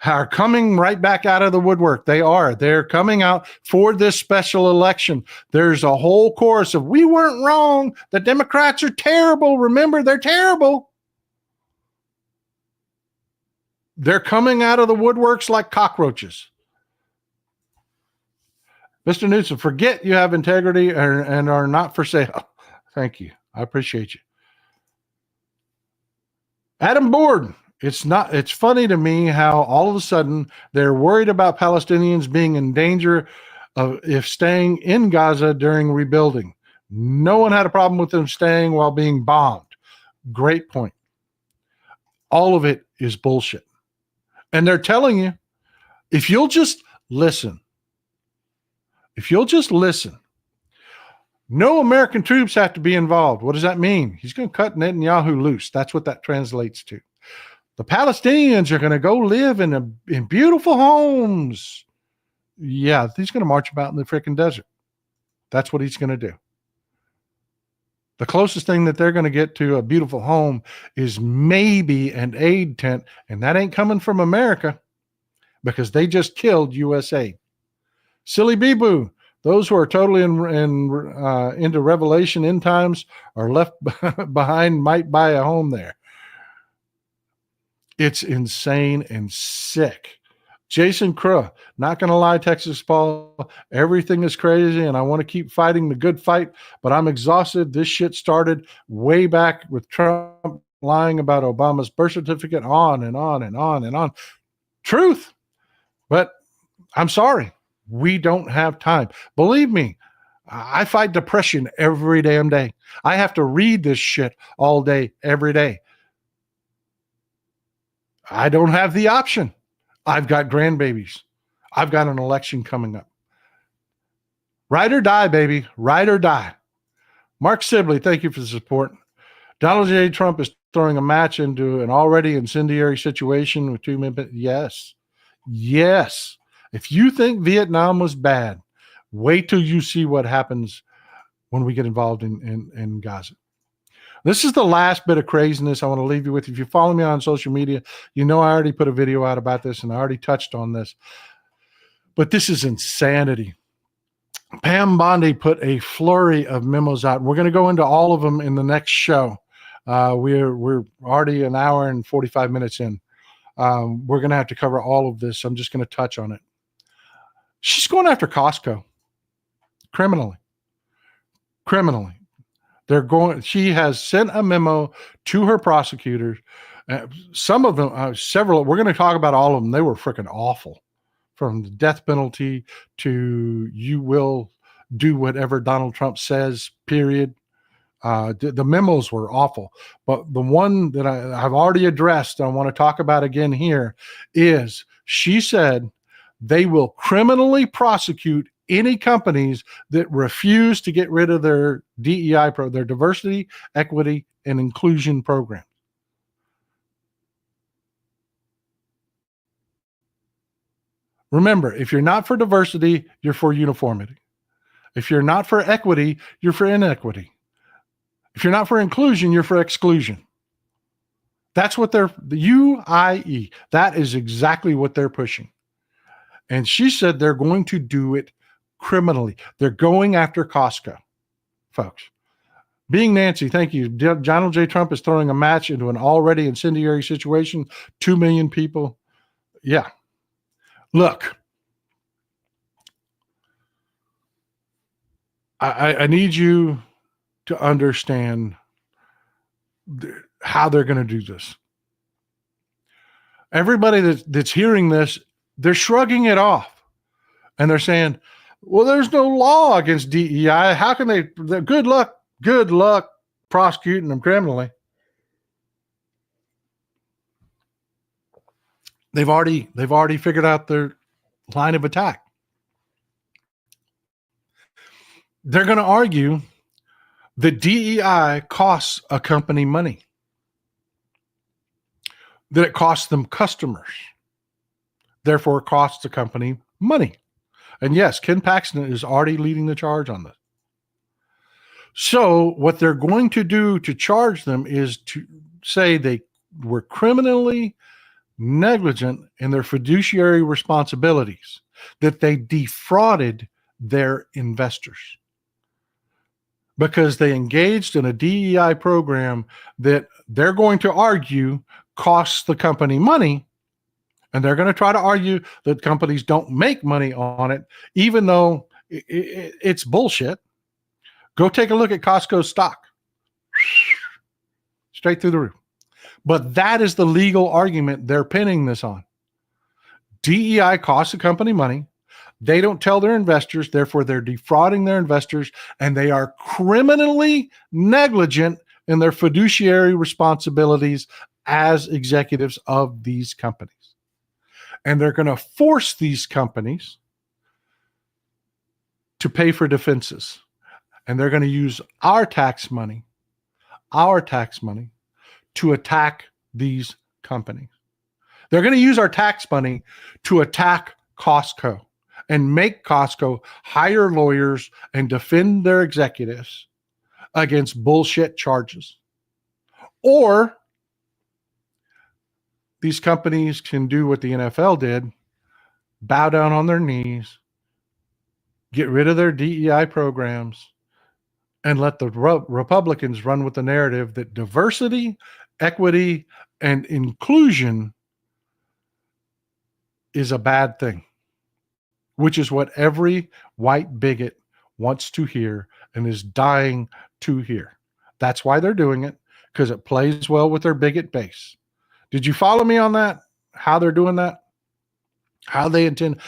are coming right back out of the woodwork. They are. They're coming out for this special election. There's a whole chorus of, we weren't wrong. The Democrats are terrible. Remember, they're terrible. They're coming out of the woodworks like cockroaches. Mr. Newsom, forget you have integrity and are not for sale. Thank you. I appreciate you. Adam Borden, it's funny to me how all of a sudden they're worried about Palestinians being in danger of if staying in Gaza during rebuilding. No one had a problem with them staying while being bombed. Great point. All of it is bullshit. And they're telling you, if you'll just listen, no American troops have to be involved. What does that mean? He's going to cut Netanyahu loose. That's what that translates to. The Palestinians are going to go live in beautiful homes. Yeah, he's going to march about in the freaking desert. That's what he's going to do. The closest thing that they're going to get to a beautiful home is maybe an aid tent, and that ain't coming from America because they just killed USAID. Silly bee-boo. Those who are totally into Revelation end times are left behind might buy a home there. It's insane and sick. Jason Crow, not going to lie, Texas Paul, everything is crazy and I want to keep fighting the good fight, but I'm exhausted. This shit started way back with Trump lying about Obama's birth certificate, on and on and on and on. Truth. But I'm sorry. We don't have time. Believe me, I fight depression every damn day. I have to read this shit all day, every day. I don't have the option. I've got grandbabies. I've got an election coming up. Ride or die, baby. Ride or die. Mark Sibley, thank you for the support. Donald J. Trump is throwing a match into an already incendiary situation with 2 men. Yes. Yes. If you think Vietnam was bad, wait till you see what happens when we get involved in Gaza. This is the last bit of craziness I want to leave you with. If you follow me on social media, you know I already put a video out about this and I already touched on this. But this is insanity. Pam Bondi put a flurry of memos out. We're going to go into all of them in the next show. We're already an hour and 45 minutes in. We're going to have to cover all of this. I'm just going to touch on it. She's going after Costco criminally. She has sent a memo to her prosecutors. Some of them, several, we're going to talk about all of them. They were freaking awful, from the death penalty to you will do whatever Donald Trump says, period. The memos were awful. But the one that I've already addressed, and I want to talk about again here, is she said they will criminally prosecute any companies that refuse to get rid of their DEI their diversity, equity, and inclusion program. Remember, if you're not for diversity, you're for uniformity. If you're not for equity, you're for inequity. If you're not for inclusion, you're for exclusion. That's what the UIE, that is exactly what they're pushing. And she said they're going to do it criminally. They're going after Costco, folks. Being Nancy, thank you. Donald J. Trump is throwing a match into an already incendiary situation. 2 million people. Yeah. Look, I need you to understand how they're going to do this. Everybody that's hearing this, they're shrugging it off. And they're saying, well, there's no law against DEI. How can they? Good luck prosecuting them criminally. They've already figured out their line of attack. They're going to argue that DEI costs a company money, that it costs them customers, therefore it costs the company money. And yes, Ken Paxton is already leading the charge on this. So what they're going to do to charge them is to say they were criminally negligent in their fiduciary responsibilities, that they defrauded their investors because they engaged in a DEI program that they're going to argue costs the company money. And they're going to try to argue that companies don't make money on it, even though it's bullshit. Go take a look at Costco's stock. Straight through the roof. But that is the legal argument they're pinning this on. DEI costs the company money. They don't tell their investors, therefore they're defrauding their investors, and they are criminally negligent in their fiduciary responsibilities as executives of these companies. And they're going to force these companies to pay for defenses. And they're going to use our tax money to attack these companies. They're going to use our tax money to attack Costco and make Costco hire lawyers and defend their executives against bullshit charges. Or these companies can do what the NFL did, bow down on their knees, get rid of their DEI programs, and let the Republicans run with the narrative that diversity, equity, and inclusion is a bad thing, which is what every white bigot wants to hear and is dying to hear. That's why they're doing it, because it plays well with their bigot base. Did you follow me on that? How they're doing that? How they intend?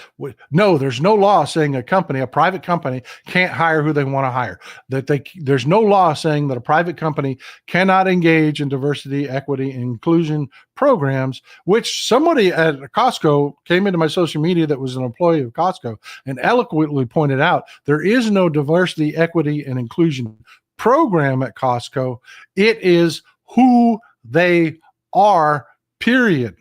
No, there's no law saying a private company, can't hire who they want to hire. There's no law saying that a private company cannot engage in diversity, equity, and inclusion programs, which somebody at Costco came into my social media that was an employee of Costco and eloquently pointed out there is no diversity, equity, and inclusion program at Costco. It is who they are, period.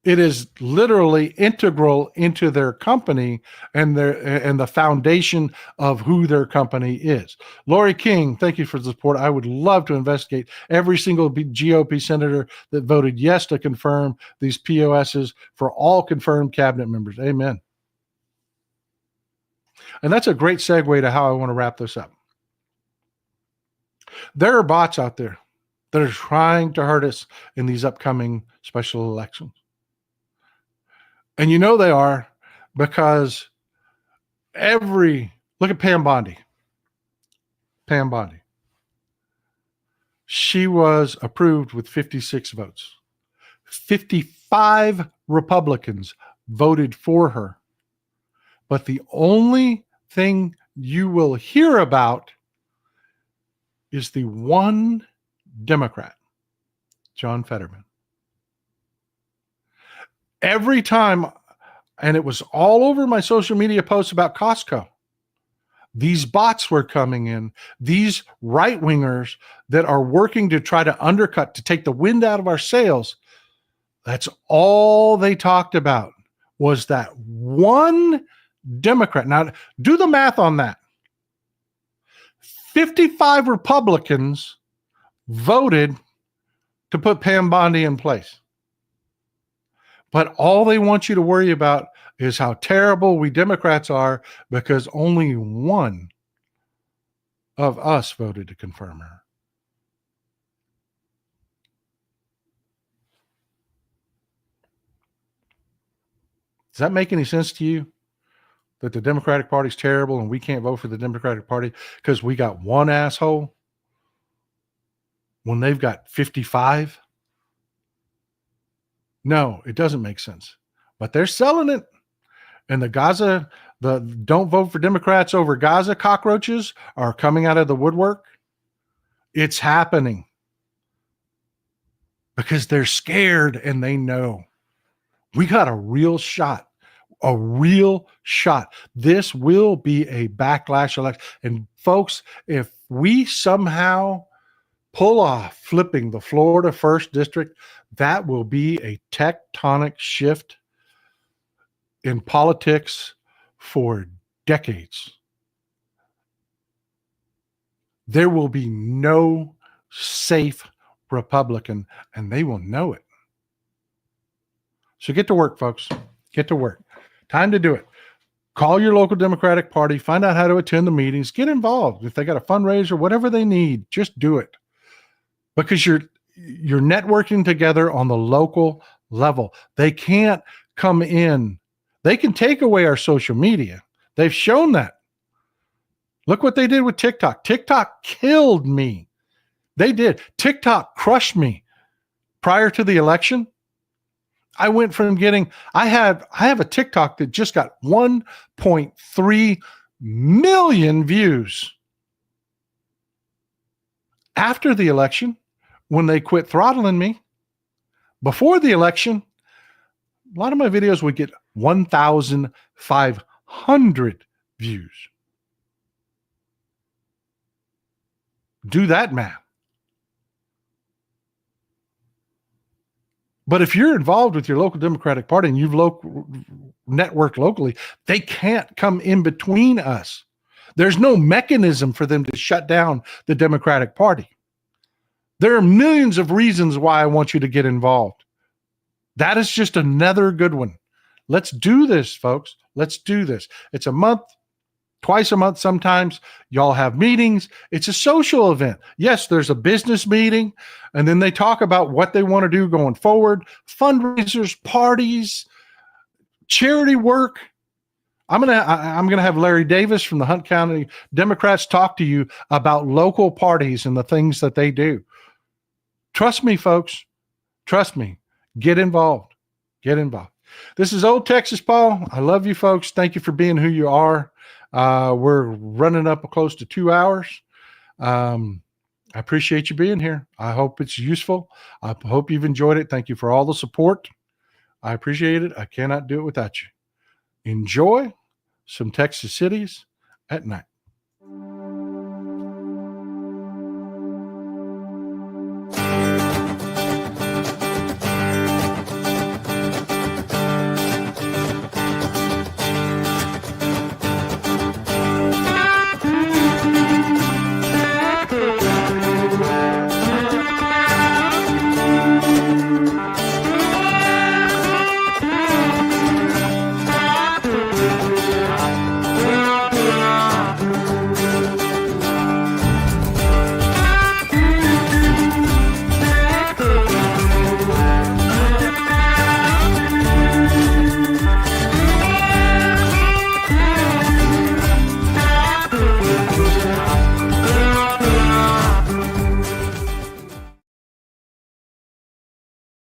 It is literally integral into their company and the foundation of who their company is. Lori King, thank you for the support. I would love to investigate every single GOP senator that voted yes to confirm these POSs for all confirmed cabinet members. Amen. And that's a great segue to how I want to wrap this up. There are bots out there that are trying to hurt us in these upcoming special elections. And you know they are because look at Pam Bondi. Pam Bondi. She was approved with 56 votes. 55 Republicans voted for her. But the only thing you will hear about is the one Democrat, John Fetterman. Every time, and it was all over my social media posts about Costco, these bots were coming in, these right-wingers that are working to try to undercut, to take the wind out of our sails. That's all they talked about, was that one Democrat. Now, do the math on that. 55 Republicans voted to put Pam Bondi in place. But all they want you to worry about is how terrible we Democrats are because only one of us voted to confirm her. Does that make any sense to you? That the Democratic Party is terrible and we can't vote for the Democratic Party because we got one asshole when they've got 55? No, it doesn't make sense. But they're selling it. And the don't vote for Democrats over Gaza cockroaches are coming out of the woodwork. It's happening because they're scared and they know we got a real shot. A real shot. This will be a backlash election. And folks, if we somehow pull off flipping the Florida 1st District, that will be a tectonic shift in politics for decades. There will be no safe Republican, and they will know it. So get to work, folks. Get to work. Time to do it. Call your local Democratic Party, find out how to attend the meetings, get involved. If they got a fundraiser, whatever they need, just do it. Because you're networking together on the local level. They can't come in. They can take away our social media. They've shown that. Look what they did with TikTok. TikTok killed me. They did. TikTok crushed me prior to the election. I went from I have a TikTok that just got 1.3 million views. After the election, when they quit throttling me, before the election, a lot of my videos would get 1,500 views. Do that math. But if you're involved with your local Democratic Party and you've networked locally, they can't come in between us. There's no mechanism for them to shut down the Democratic Party. There are millions of reasons why I want you to get involved. That is just another good one. Let's do this, folks. Let's do this. It's a month, twice a month sometimes. Y'all have meetings. It's a social event. Yes, there's a business meeting, and then they talk about what they want to do going forward, fundraisers, parties, charity work. I'm gonna have Larry Davis from the Hunt County Democrats talk to you about local parties and the things that they do. Trust me, folks. Trust me. Get involved. Get involved. This is Old Texas Paul. I love you, folks. Thank you for being who you are. We're running up close to 2 hours. I appreciate you being here. I hope it's useful. I hope you've enjoyed it. Thank you for all the support. I appreciate it. I cannot do it without you. Enjoy some Texas cities at night.